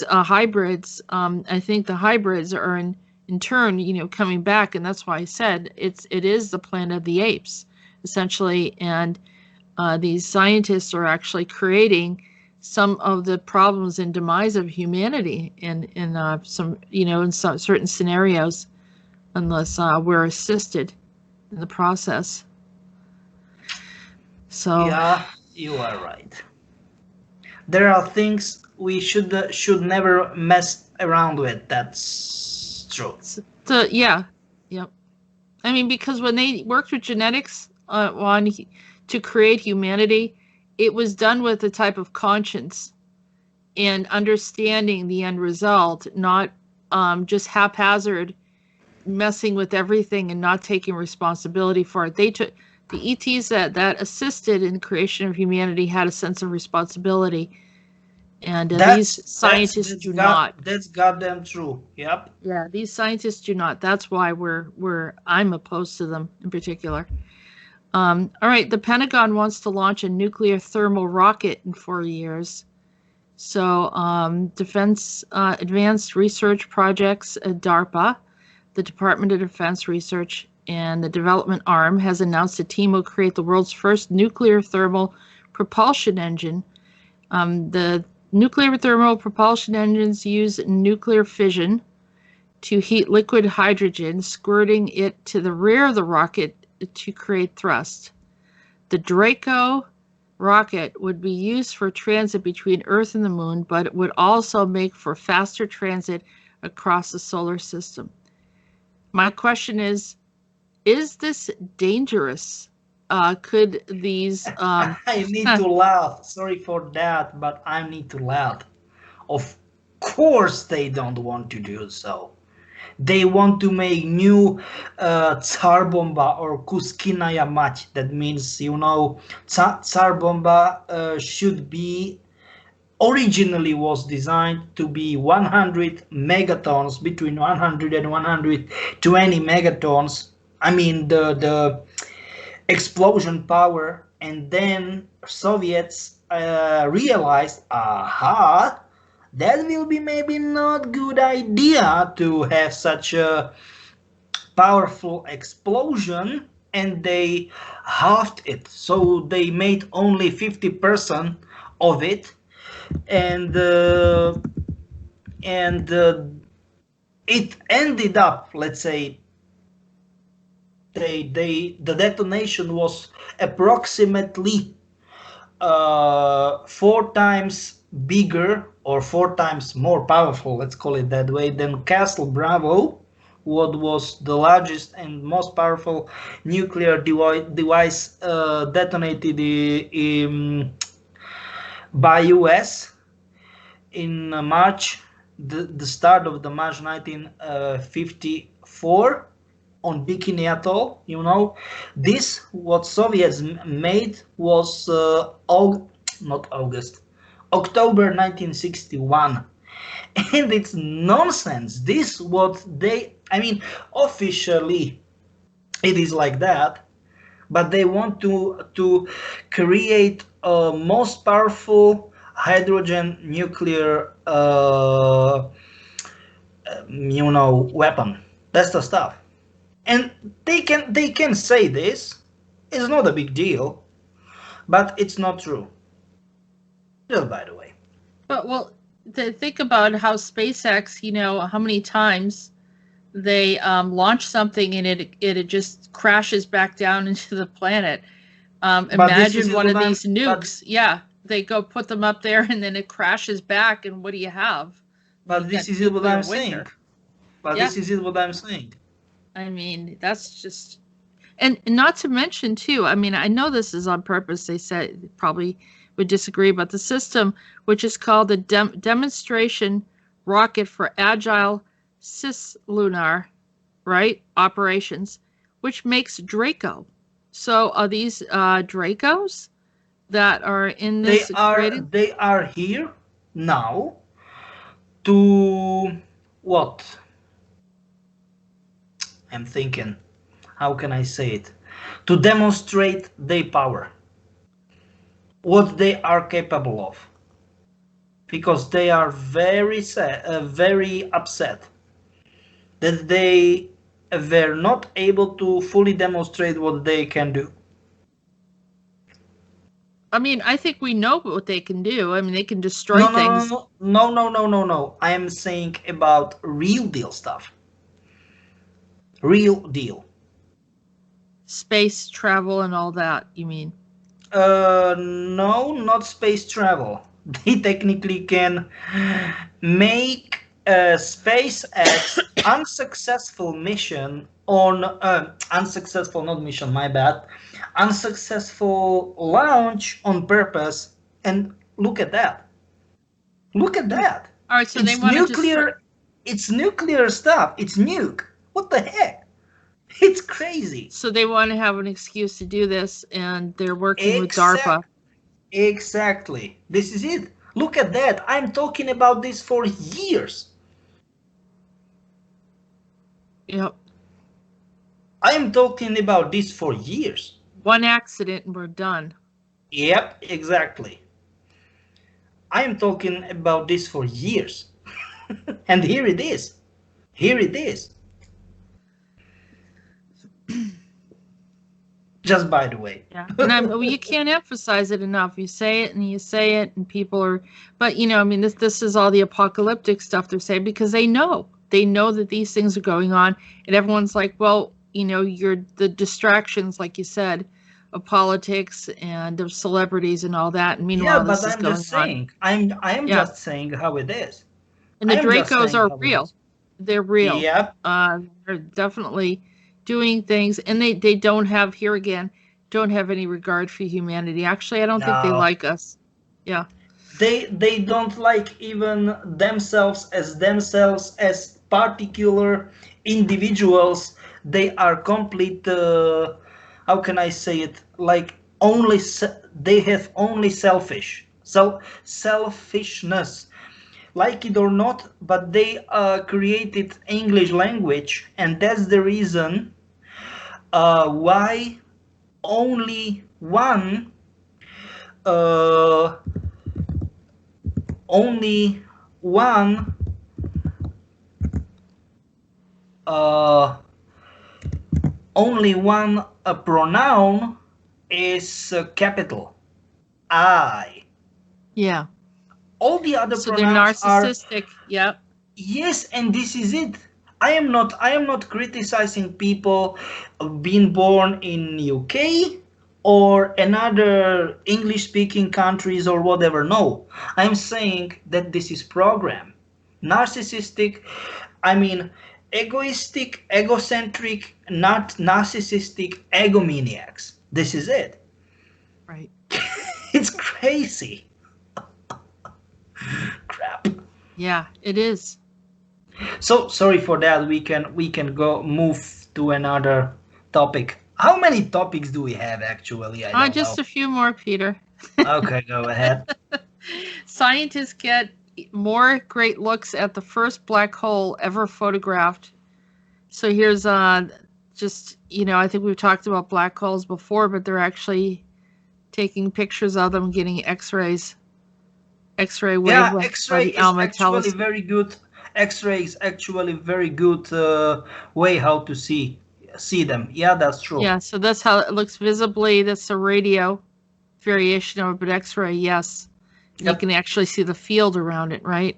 hybrids, I think the hybrids are in turn, coming back, and that's why I said it is the planet of the apes, essentially, and these scientists are actually creating some of the problems and demise of humanity in some, in some certain scenarios, unless we're assisted in the process. So yeah, you are right. There are things we should never mess around with. That's true. So yeah, yep. I mean, because when they worked with genetics to create humanity, it was done with a type of conscience and understanding the end result, not just haphazard messing with everything and not taking responsibility for it. They took the ETs that assisted in the creation of humanity had a sense of responsibility, and these scientists do not. That's goddamn true. Yep. Yeah, these scientists do not. That's why I'm opposed to them in particular. All right, the Pentagon wants to launch a nuclear thermal rocket in 4 years. So Defense Advanced Research Projects, DARPA, the Department of Defense Research and the Development Arm, has announced a team will create the world's first nuclear thermal propulsion engine. The nuclear thermal propulsion engines use nuclear fission to heat liquid hydrogen, squirting it to the rear of the rocket to create thrust. The Draco rocket would be used for transit between Earth and the Moon, but it would also make for faster transit across the solar system. My question is this dangerous? Could these... I need to laugh. Sorry for that, but I need to laugh. Of course they don't want to do so. They want to make new Tsar Bomba or Kuskinaya Mach. That means, you know, Tsar Bomba should be, originally was designed to be 100 megatons, between 100 and 120 megatons. I mean, the explosion power. And then Soviets realized, aha, that will be maybe not good idea to have such a powerful explosion, and they halved it. So they made only 50% of it, and it ended up, let's say, the detonation was approximately 4 times bigger or 4 times more powerful, let's call it that way, than Castle Bravo, what was the largest and most powerful nuclear device detonated by US in March, the start of the March 1954 on Bikini Atoll. You know, this what Soviets made was October 1961, and it's nonsense. This what they, I mean, officially it is like that, but they want to create a most powerful hydrogen nuclear you know, weapon. That's the stuff. And they can say this. It's not a big deal, but it's not true. Just by the way. But well, think about how SpaceX, you know, how many times they launch something and it just crashes back down into the planet. Imagine one of these nukes. Yeah, they go put them up there and then it crashes back, and what do you have? But this is what I'm saying. But this is what I'm saying. I mean, that's just, and not to mention too, I mean, I know this is on purpose. They said probably would disagree, but the system, which is called the Demonstration Rocket for Agile Cislunar, right, operations, which makes Draco. So are these Dracos that are in this? They are here now to what? I'm thinking, how can I say it? To demonstrate their power, what they are capable of, because they are very upset that they were not able to fully demonstrate what they can do. I mean, I think we know what they can do. I mean, they can destroy things. No. I am saying about real deal stuff. Real deal. Space travel and all that, you mean? No, not space travel. They technically can make a SpaceX unsuccessful mission on unsuccessful launch on purpose, and look at that. Look at that. All right, so it's they want nuclear. It's nuclear stuff. It's nuke. What the heck? It's crazy. So they want to have an excuse to do this, and they're working with DARPA. Exactly. This is it. Look at that. I'm talking about this for years. Yep. I'm talking about this for years. One accident and we're done. Yep, exactly. I am talking about this for years. And here it is. Here it is. Just by the way. Yeah, and well, you can't emphasize it enough. You say it and you say it, and people are. But you know, I mean, this is all the apocalyptic stuff they're saying because they know that these things are going on, and everyone's like, well, you know, you're the distractions, like you said, of politics and of celebrities and all that. And meanwhile, Yeah, but this is I'm going just saying. on. I am Yeah, just saying how it is. and I the am just Dracos saying are how it real. is. They're real. Yep. They're definitely doing things, and they don't have here again. Don't have any regard for humanity. Actually, I don't think they No. like us. Yeah. They don't like even themselves as particular individuals. They are complete how can I say it, like only they have only selfishness, like it or not, but they created English language, and that's the reason why only one uh, only one only one pronoun is capital I. Yeah. All the other So they're pronouns are narcissistic. Yep. yes, and this is it. I am not criticizing people being born in UK or another English speaking countries or whatever. No, I'm saying that this is program. Narcissistic, I mean egoistic, egocentric, not narcissistic egomaniacs. This is it. Right. It's crazy. Crap. Yeah, it is. So sorry for that. We can go move to another topic. How many topics do we have actually? I don't Just know. a few more, Peter. Okay, go ahead. Scientists get more great looks at the first black hole ever photographed. So here's just, you know, I think we've talked about black holes before, but they're actually taking pictures of them, getting X-rays, X-ray wavelength. Yeah, X-ray is actually very good. X-ray is actually very good way how to see them. Yeah, that's true. Yeah, so that's how it looks visibly. That's a radio variation of it, but X-ray, yes. Yep. You can actually see the field around it, right?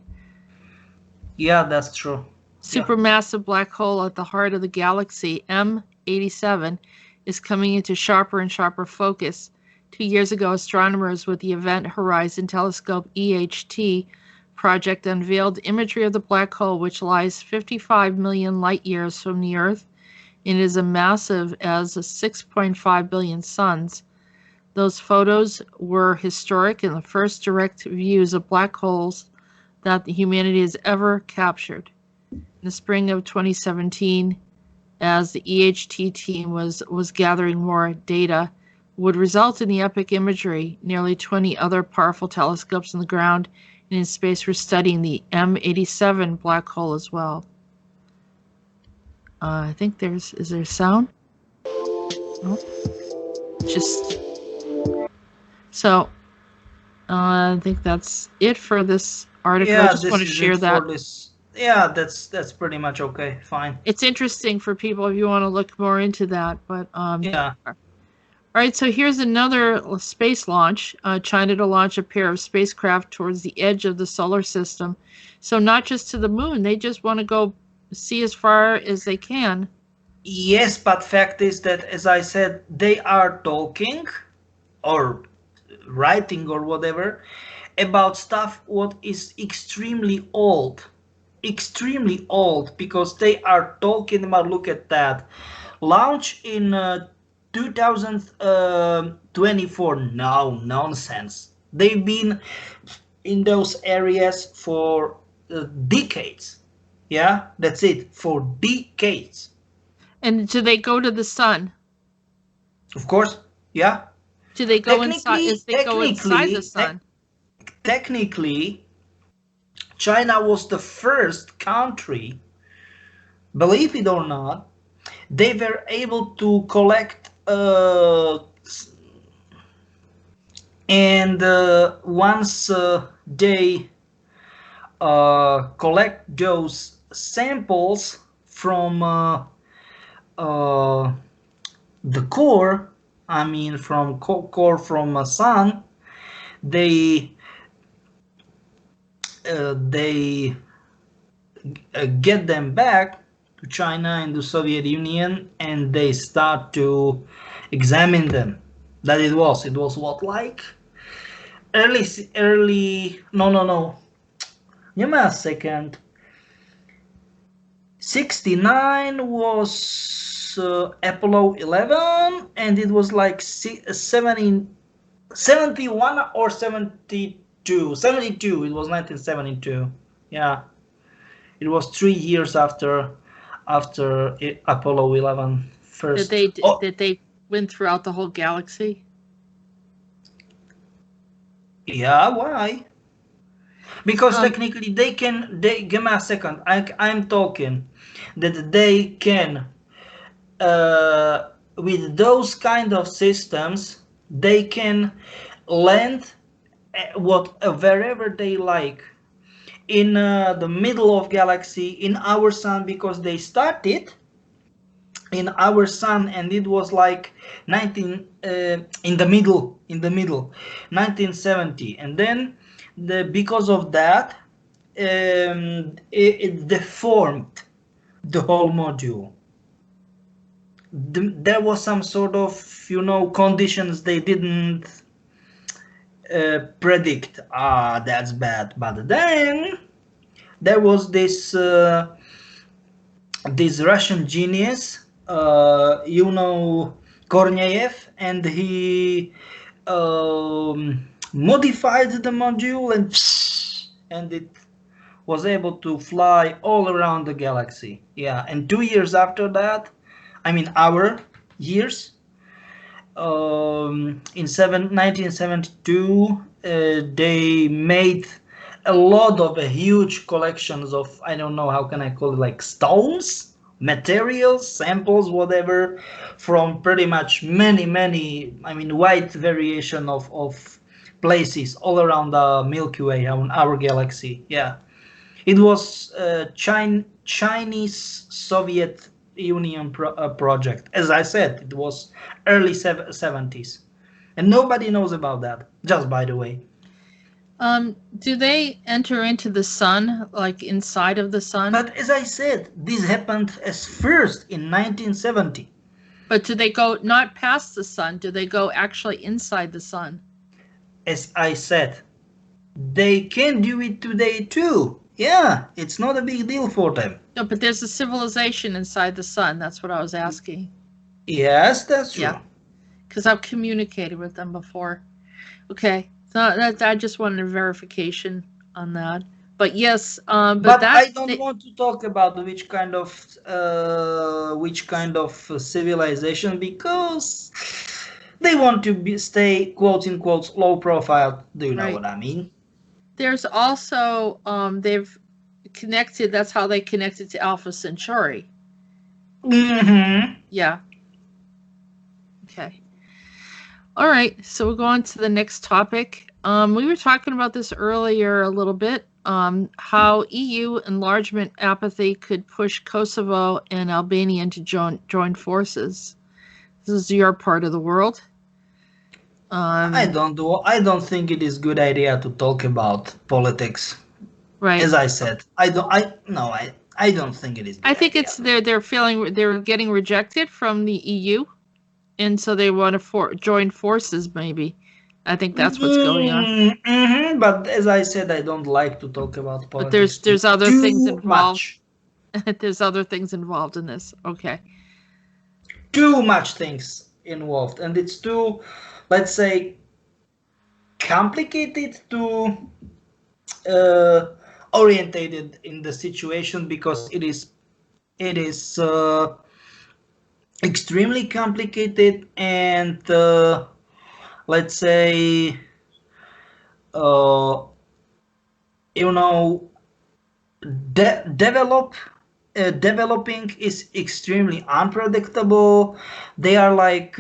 Yeah, that's true. Supermassive black hole at the heart of the galaxy, M87, is coming into sharper and sharper focus. 2 years ago, astronomers with the Event Horizon Telescope EHT project unveiled imagery of the black hole, which lies 55 million light years from the Earth and is as massive as 6.5 billion suns. Those photos were historic and the first direct views of black holes that humanity has ever captured. In the spring of 2017, as the EHT team was gathering more data, would result in the epic imagery. Nearly 20 other powerful telescopes on the ground and in space were studying the M87 black hole as well. I think is there sound? Oh, just so. I think that's it for this article. Yeah, I just want to share that. Yeah, that's pretty much okay. Fine. It's interesting for people if you want to look more into that. But yeah. All right, so here's another space launch. China to launch a pair of spacecraft towards the edge of the solar system. So not just to the moon, they just want to go see as far as they can. Yes, but fact is that, as I said, they are talking or writing or whatever about stuff what is extremely old, because they are talking about, look at that, launch in 2024. No, nonsense. They've been in those areas for decades. Yeah, that's it, for decades. And do they go to the sun? Of course, yeah. Do they go inside? Is they go inside the sun? Technically, China was the first country, believe it or not, they were able to collect and once they collect those samples from the core, I mean from core from a sun. They get them back to China and the Soviet Union, and they start to examine them. That it was what, like early no, give me a second. 69 was Apollo 11, and it was like 71 or 72. 72, it was 1972. Yeah, it was 3 years after Apollo 11 first. Did they win throughout the whole galaxy? Yeah, why? Because technically they give me a second, I'm talking that they can with those kind of systems they can land wherever they like in the middle of galaxy, in our sun, because they started in our sun and it was like in the middle 1970, and then because of that it deformed the whole module. There was some sort of, conditions they didn't predict. That's bad. But then there was this Russian genius, Korneyev, and he modified the module and it was able to fly all around the galaxy. Yeah, and 2 years after that, I mean our years, in 1972, they made a lot of huge collections of, I don't know, how can I call it, like stones, materials, samples, whatever, from pretty much many, I mean, wide variation of places all around the Milky Way, our galaxy. Yeah, it was Chinese Soviet Union project. As I said, it was early 70s, and nobody knows about that, just by the way. Do they enter into the sun, like inside of the sun? But as I said, this happened as first in 1970. But do they go not past the sun? Do they go actually inside the sun? As I said, they can do it today too. Yeah, it's not a big deal for them. No, but there's a civilization inside the sun. That's what I was asking. Yes, that's true. Yeah, because I've communicated with them before. Okay, so I just wanted a verification on that. But yes, but I don't want to talk about which kind of civilization, because they want to stay quote unquote low profile. Do you know what I mean? There's also they've connected. That's how they connected to Alpha Centauri. Mm-hmm. Yeah. Okay. All right. So we'll go on to the next topic. We were talking about this earlier a little bit. How EU enlargement apathy could push Kosovo and Albania to join forces. This is your part of the world. I don't think it is good idea to talk about politics. Right. As I said, I don't think it is. I think it's they're getting rejected from the EU, and so they want to join forces. Maybe, I think that's what's going on. Mm-hmm, but as I said, I don't like to talk about politics. But there's other things involved. There's other things involved in this. Okay. Too much things involved, and it's too, let's say, complicated to orientated in the situation, because it is extremely complicated, and let's say developing is extremely unpredictable. They are like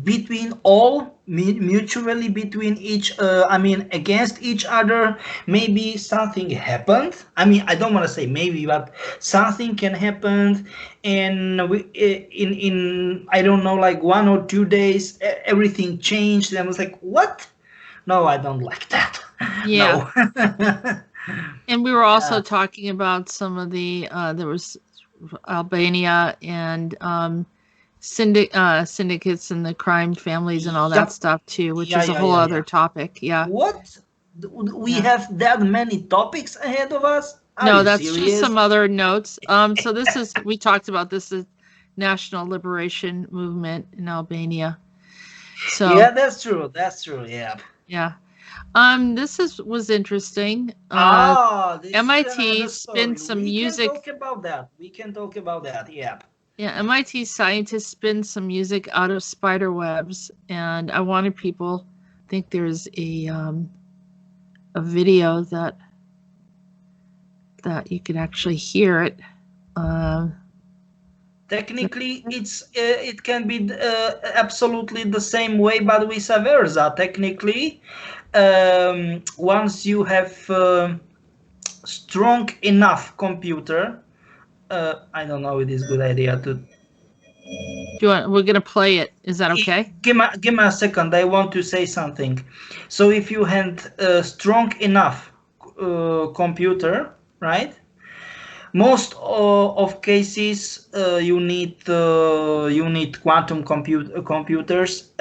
between all, mutually between each, I mean, against each other. Maybe something happened. I mean, I don't want to say maybe, but something can happen, and we, in I don't know, like 1 or 2 days, everything changed. And I was like, what? No, I don't like that. Yeah. No. And we were also Yeah. talking about some of the there was Albania and syndicates and the crime families and all that Yep. stuff too, which Yeah, is a yeah, whole yeah, other yeah. topic. Yeah. What? We Yeah. have that many topics ahead of us? Are No, you that's just serious? some other notes. So this is, we talked about this is National Liberation Movement in Albania. So Yeah, that's true. That's true. Yeah. yeah. This was interesting. This is MIT another spins story. some We can music. talk about that. We can talk about that. Yeah. Yeah, MIT scientists spin some music out of spider webs, and I wanted people. I think there's a video that you could actually hear it. Technically, it can be absolutely the same way, but vice versa. Technically, once you have strong enough computer, I don't know. It is good idea to. Do you want? We're gonna play it. Is that okay? Give me a second. I want to say something. So if you had a strong enough computer, right? Most of cases you need quantum computers.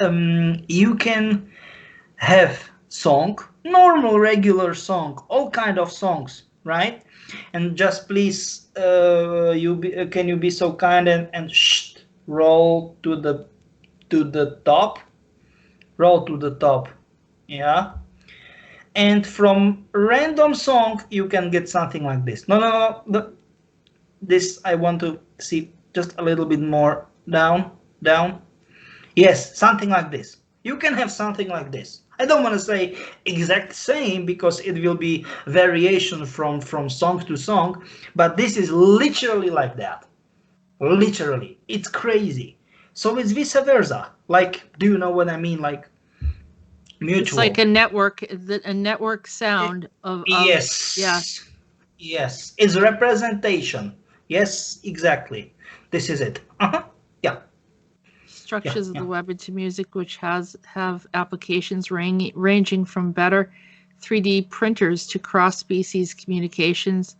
You can have song, normal regular song, all kind of songs, right? And just please, can you be so kind and roll to the top, roll to the top, yeah. And from random song you can get something like this. No. This I want to see just a little bit more down. Yes, something like this. You can have something like this. I don't want to say exact same because it will be variation from song to song, but this is literally like that. Literally, it's crazy. So it's vice versa. Like, do you know what I mean? Like mutual. It's like a network sound of yes. Yeah. Yes, it's representation. Yes, exactly. This is it. Yeah. Structures of the web into music, which have applications ranging from better 3D printers to cross-species communications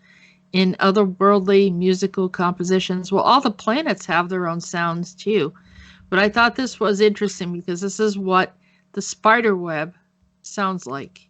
in otherworldly musical compositions. Well, all the planets have their own sounds too, but I thought this was interesting because this is what the spider web sounds like.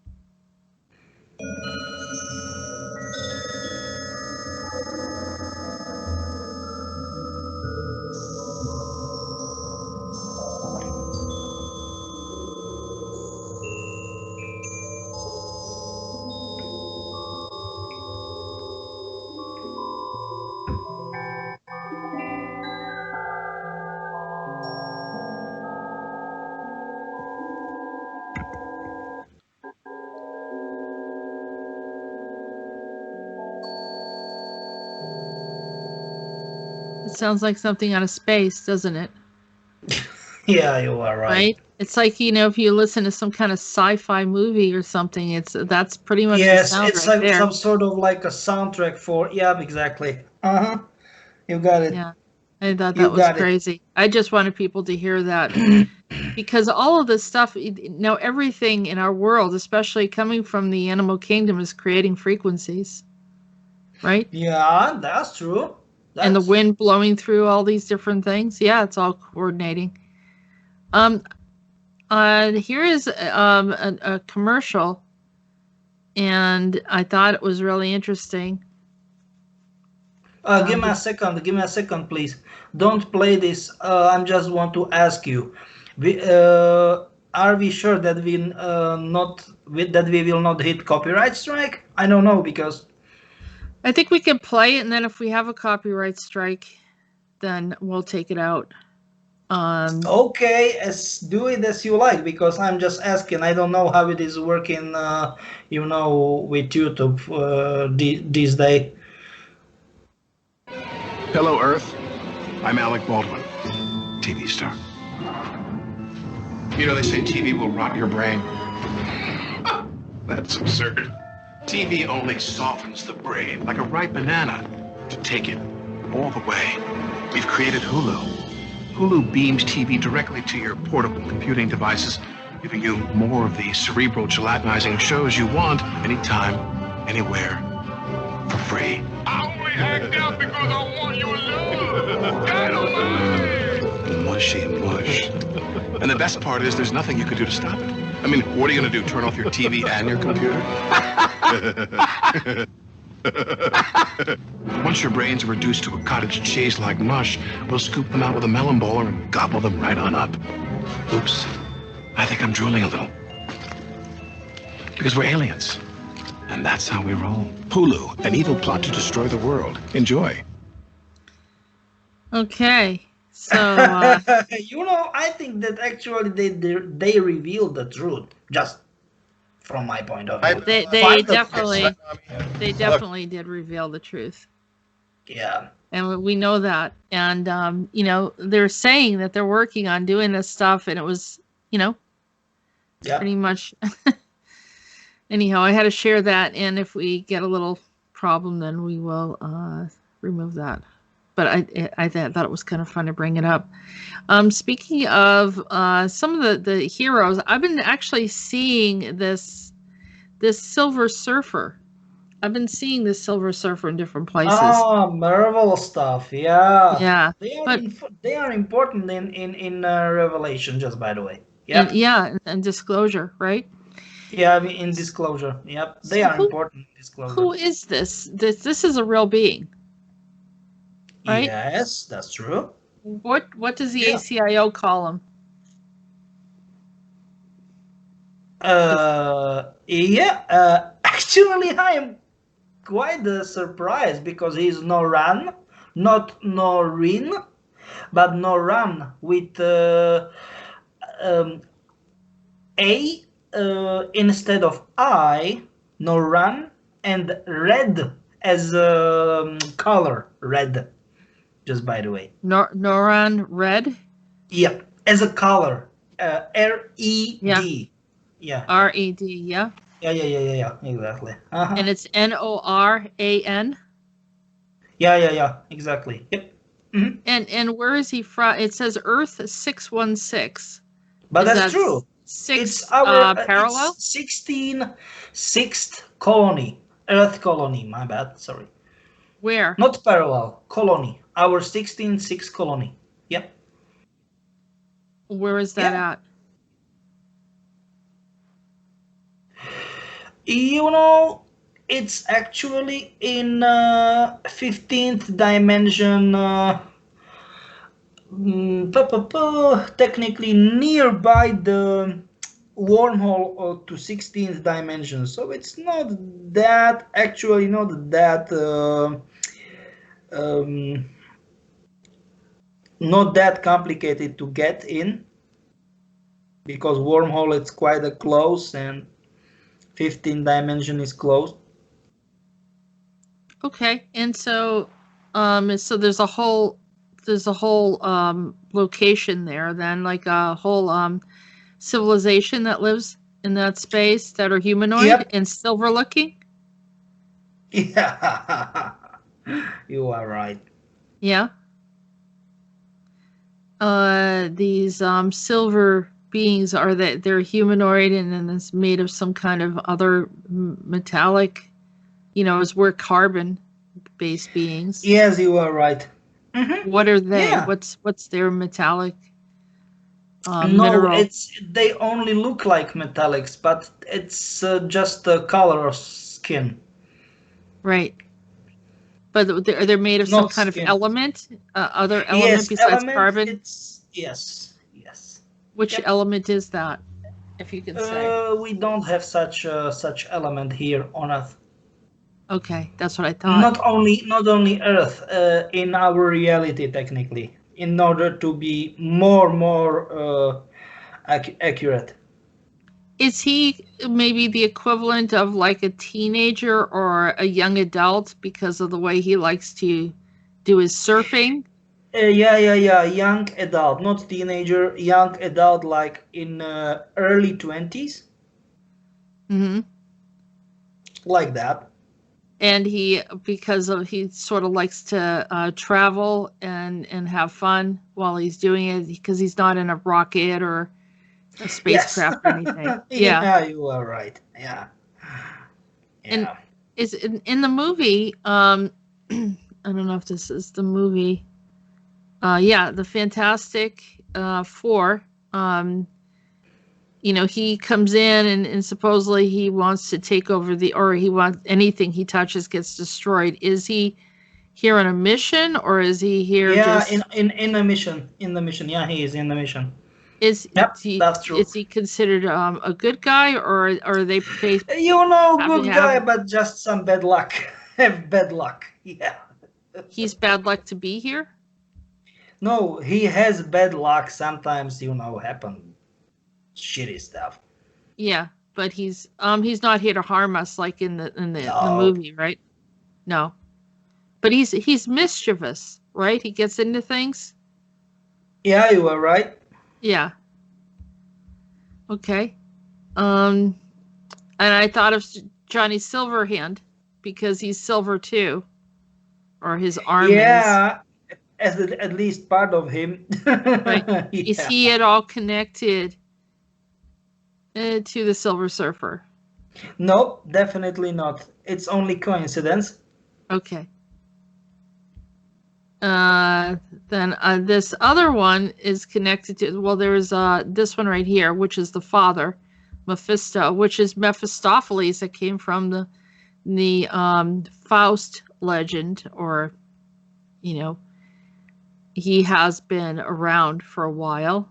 It sounds like something out of space, doesn't it? Yeah, you are right. It's like, if you listen to some kind of sci-fi movie or something, that's pretty much yes, the sound it's right there. Some sort of like a soundtrack for. Yeah, exactly. You got it. Yeah, I thought that was crazy. I just wanted people to hear that because all of this stuff, everything in our world, especially coming from the animal kingdom, is creating frequencies, right? Yeah, that's true. And the wind blowing through all these different things. Yeah, it's all coordinating. Here is a commercial, and I thought it was really interesting. Give me a second. Give me a second, please. Don't play this. I just want to ask you. Are we sure that we will not hit copyright strike? I don't know because. I think we can play it, and then if we have a copyright strike, then we'll take it out. Okay, do it as you like, because I'm just asking. I don't know how it is working, with YouTube these days. Hello, Earth. I'm Alec Baldwin, TV star. You know, they say TV will rot your brain. That's absurd. TV only softens the brain, like a ripe banana, to take it all the way. We've created Hulu. Hulu beams TV directly to your portable computing devices, giving you more of the cerebral gelatinizing shows you want anytime, anywhere, for free. I only act out because I want your love. Dynamite! Mushy mush. And the best part is there's nothing you could do to stop it. I mean, what are you going to do, turn off your TV and your computer? Once your brains are reduced to a cottage cheese-like mush, we'll scoop them out with a melon bowler and gobble them right on up. Oops. I think I'm drooling a little. Because we're aliens. And that's how we roll. Hulu, an evil plot to destroy the world. Enjoy. Okay. So, You know, I think that actually they revealed the truth, just from my point of view. they definitely did reveal the truth. Yeah. And we know that. And, you know, they're saying that they're working on doing this stuff, and it was, you know, Yeah. pretty much. Anyhow, I had to share that, and if we get a little problem, then we will remove that. But I thought it was kind of fun to bring it up. Speaking of some of the heroes, I've been actually seeing this Silver Surfer. I've been seeing this Silver Surfer in different places. Oh, Marvel stuff, yeah. Yeah, They are important in Revelation, just by the way. Yeah. And Disclosure, right? Yeah, I mean, in Disclosure. Yep, they are important in Disclosure. Who is this? This is a real being, right? Yes, that's true. What does the ACIO call him? Actually, I am quite surprised because he's Noran, not Norin, but Noran with A instead of I, Noran, and red as color, red. Just by the way. Noran red? Yeah, as a color. R-E-D. Yeah. R-E-D, yeah? Yeah, exactly. Uh-huh. And it's N-O-R-A-N? Yeah, exactly. Yep. Mm-hmm. And where is he from? It says Earth 616. But that's true. It's our parallel? It's 16th colony. Earth colony, my bad, sorry. Where? Not parallel, colony. Our 16th colony. Yep. Where is that at? You know, it's actually in 15th dimension, technically nearby the wormhole to 16th dimension. So it's not that, actually not that, not that complicated to get in, because wormhole it's quite a close and 15 dimension is closed. Okay, and so there's a whole location there then, like a whole civilization that lives in that space that are humanoid and silver looking. Yeah, you are right. Yeah. These silver beings they're humanoid, and then it's made of some kind of other metallic, as we're carbon-based beings. Yes, you are right. Mm-hmm. What are they? Yeah. What's their metallic? No, mineral? they only look like metallics, but it's just the color of skin. Right. But they're made of some kind of element, other element besides carbon? Yes. Which element is that, if you can say? We don't have such element here on Earth. Okay, that's what I thought. Not only Earth, in our reality, technically, in order to be more accurate. Is he maybe the equivalent of like a teenager or a young adult because of the way he likes to do his surfing? Yeah. Young adult, not teenager. Young adult, like in early 20s, Mm-hmm. like that. And he sort of likes to travel and have fun while he's doing it because he's not in a rocket or a Yes. spacecraft or anything. Yeah. Yeah, you are right. Yeah. And Yeah. is in the movie, I don't know if this is the movie. Yeah, the Fantastic Four. He comes in and supposedly he wants to take over he wants anything he touches gets destroyed. Is he here on a mission or is he here Yeah, just in the mission. In the mission. Yeah, he is in the mission. is Yep, that's true. is he considered a good guy or are they You know, have to good have guy, but just some bad luck. Have bad luck. Yeah. he's bad luck to be here? No, he has bad luck. Sometimes, happen shitty stuff. Yeah, but he's not here to harm us like in the No. movie, right? No. But he's mischievous, right? He gets into things. Yeah, you are right. Yeah. Okay. And I thought of Johnny Silverhand because he's silver too, or his arm is. Yeah, as at least part of him. Right. Yeah. Is he at all connected to the Silver Surfer? Nope, definitely not. It's only coincidence. Okay. Then this other one is connected to, well, there's this one right here, which is the father, Mephisto, which is Mephistopheles that came from the Faust legend, or, he has been around for a while.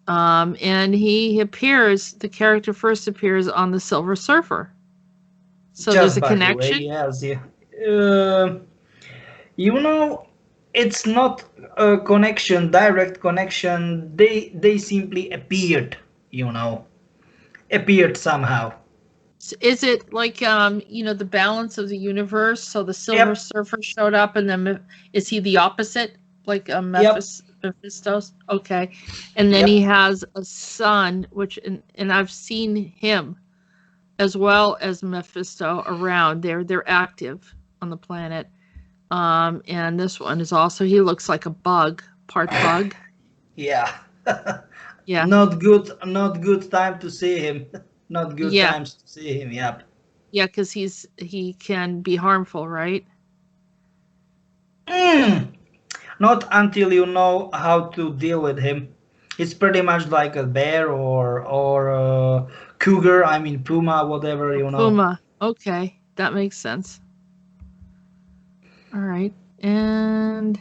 And the character first appears on the Silver Surfer. So Just there's a by connection. the way, yes, it's not a connection, direct connection. They simply appeared, appeared somehow. Is it like the balance of the universe? So the Silver Surfer showed up, and then is he the opposite, like Mephistos? Okay, and then he has a son, which and I've seen him as well as Mephisto around. They're active on the planet. And this one is also, he looks like a bug, part bug. Yeah. Yeah. Not good time to see him. Not good times to see him, yep. Yeah, because he can be harmful, right? Not until you know how to deal with him. It's pretty much like a bear or a cougar, puma, whatever, Puma. Okay, that makes sense. All right, and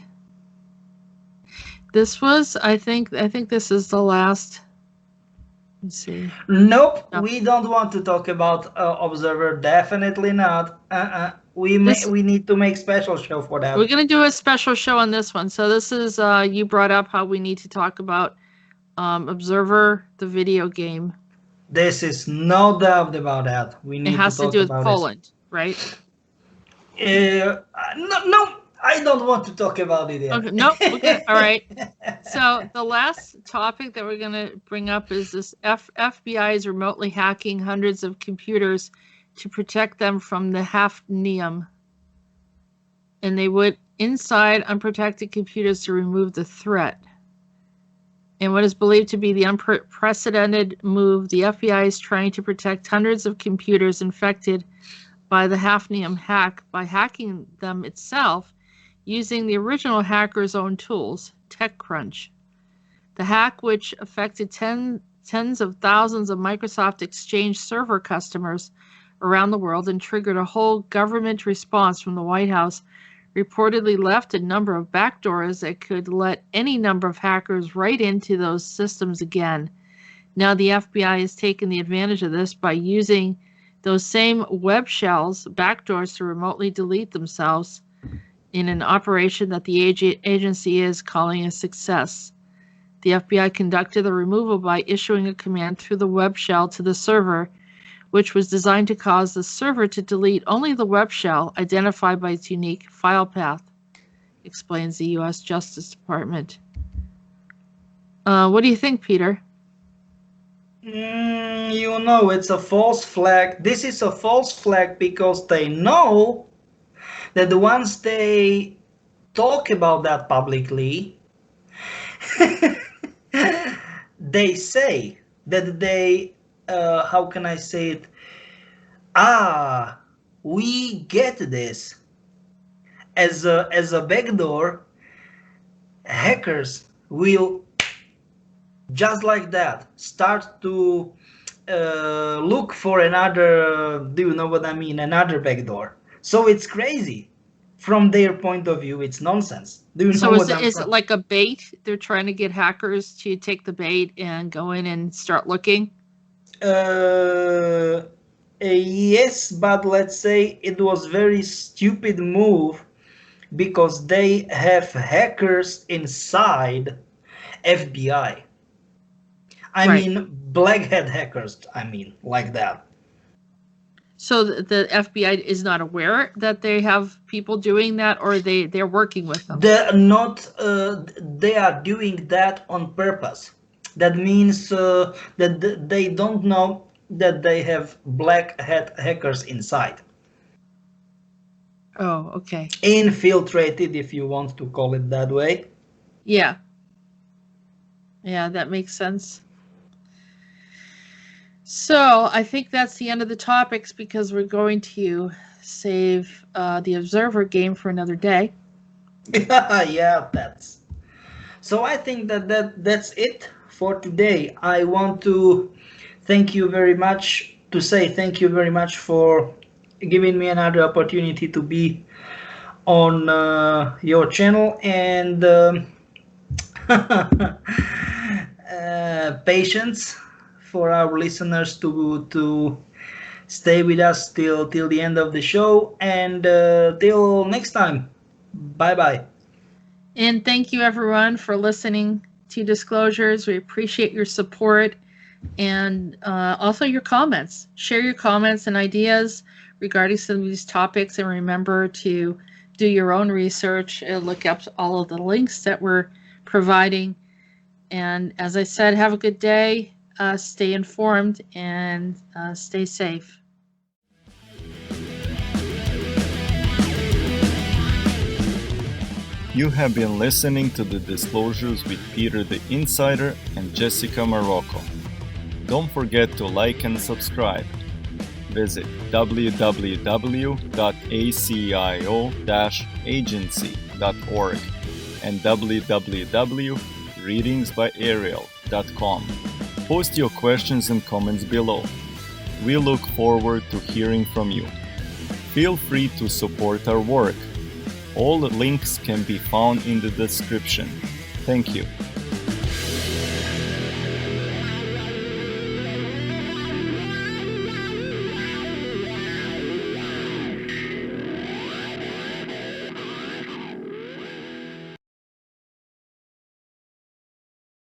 this was, I think this is the last. Let's see. Nope, no. We don't want to talk about Observer. Definitely not. We need to make special show for that. We're gonna do a special show on this one. So this is you brought up how we need to talk about Observer, the video game. This is no doubt about that. We need. It has to do with Poland, right? No, I don't want to talk about it yet. Okay, no, okay, all right. So the last topic that we're going to bring up is this FBI is remotely hacking hundreds of computers to protect them from the hafnium. And they would inside unprotected computers to remove the threat. In what is believed to be the unprecedented move, the FBI is trying to protect hundreds of computers infected by the hafnium hack by hacking them itself using the original hacker's own tools, TechCrunch. The hack, which affected tens of thousands of Microsoft Exchange server customers around the world and triggered a whole government response from the White House, reportedly left a number of backdoors that could let any number of hackers right into those systems again. Now the FBI has taken the advantage of this by using those same web shells, backdoors, to remotely delete themselves in an operation that the agency is calling a success. The FBI conducted the removal by issuing a command through the web shell to the server, which was designed to cause the server to delete only the web shell identified by its unique file path. explains the U.S. Justice Department. What do you think, Peter? It's a false flag. This is a false flag because they know that once they talk about that publicly, they say that they, how can I say it? We get this. As a backdoor, hackers will just like that start to look for another, do you know what I mean, another backdoor. So it's crazy. From their point of view, it's nonsense. Do you know what I'm is it like a bait? They're trying to get hackers to take the bait and go in and start looking? Yes, but let's say it was very stupid move because they have hackers inside FBI. I mean, black hat hackers, like that. So the FBI is not aware that they have people doing that, or they're working with them? They're not, they are doing that on purpose. That means that they don't know that they have black hat hackers inside. Oh, okay. Infiltrated, if you want to call it that way. Yeah. Yeah, that makes sense. So I think that's the end of the topics because we're going to save the Observer game for another day. Yeah, that's. So I think that's it for today. I want to thank you very much, for giving me another opportunity to be on your channel, and patience for our listeners to stay with us till the end of the show, and till next time. Bye. And thank you everyone for listening to Disclosures. We appreciate your support and also your comments. Share your comments and ideas regarding some of these topics, and remember to do your own research and look up all of the links that we're providing. And as I said, have a good day. Stay informed and stay safe. You have been listening to the Disclosures with Peter the Insider and Jessica Marrocco. Don't forget to like and subscribe. Visit www.acio-agency.org and www.readingsbyarael.com. Post your questions and comments below. We look forward to hearing from you. Feel free to support our work. All links can be found in the description. Thank you.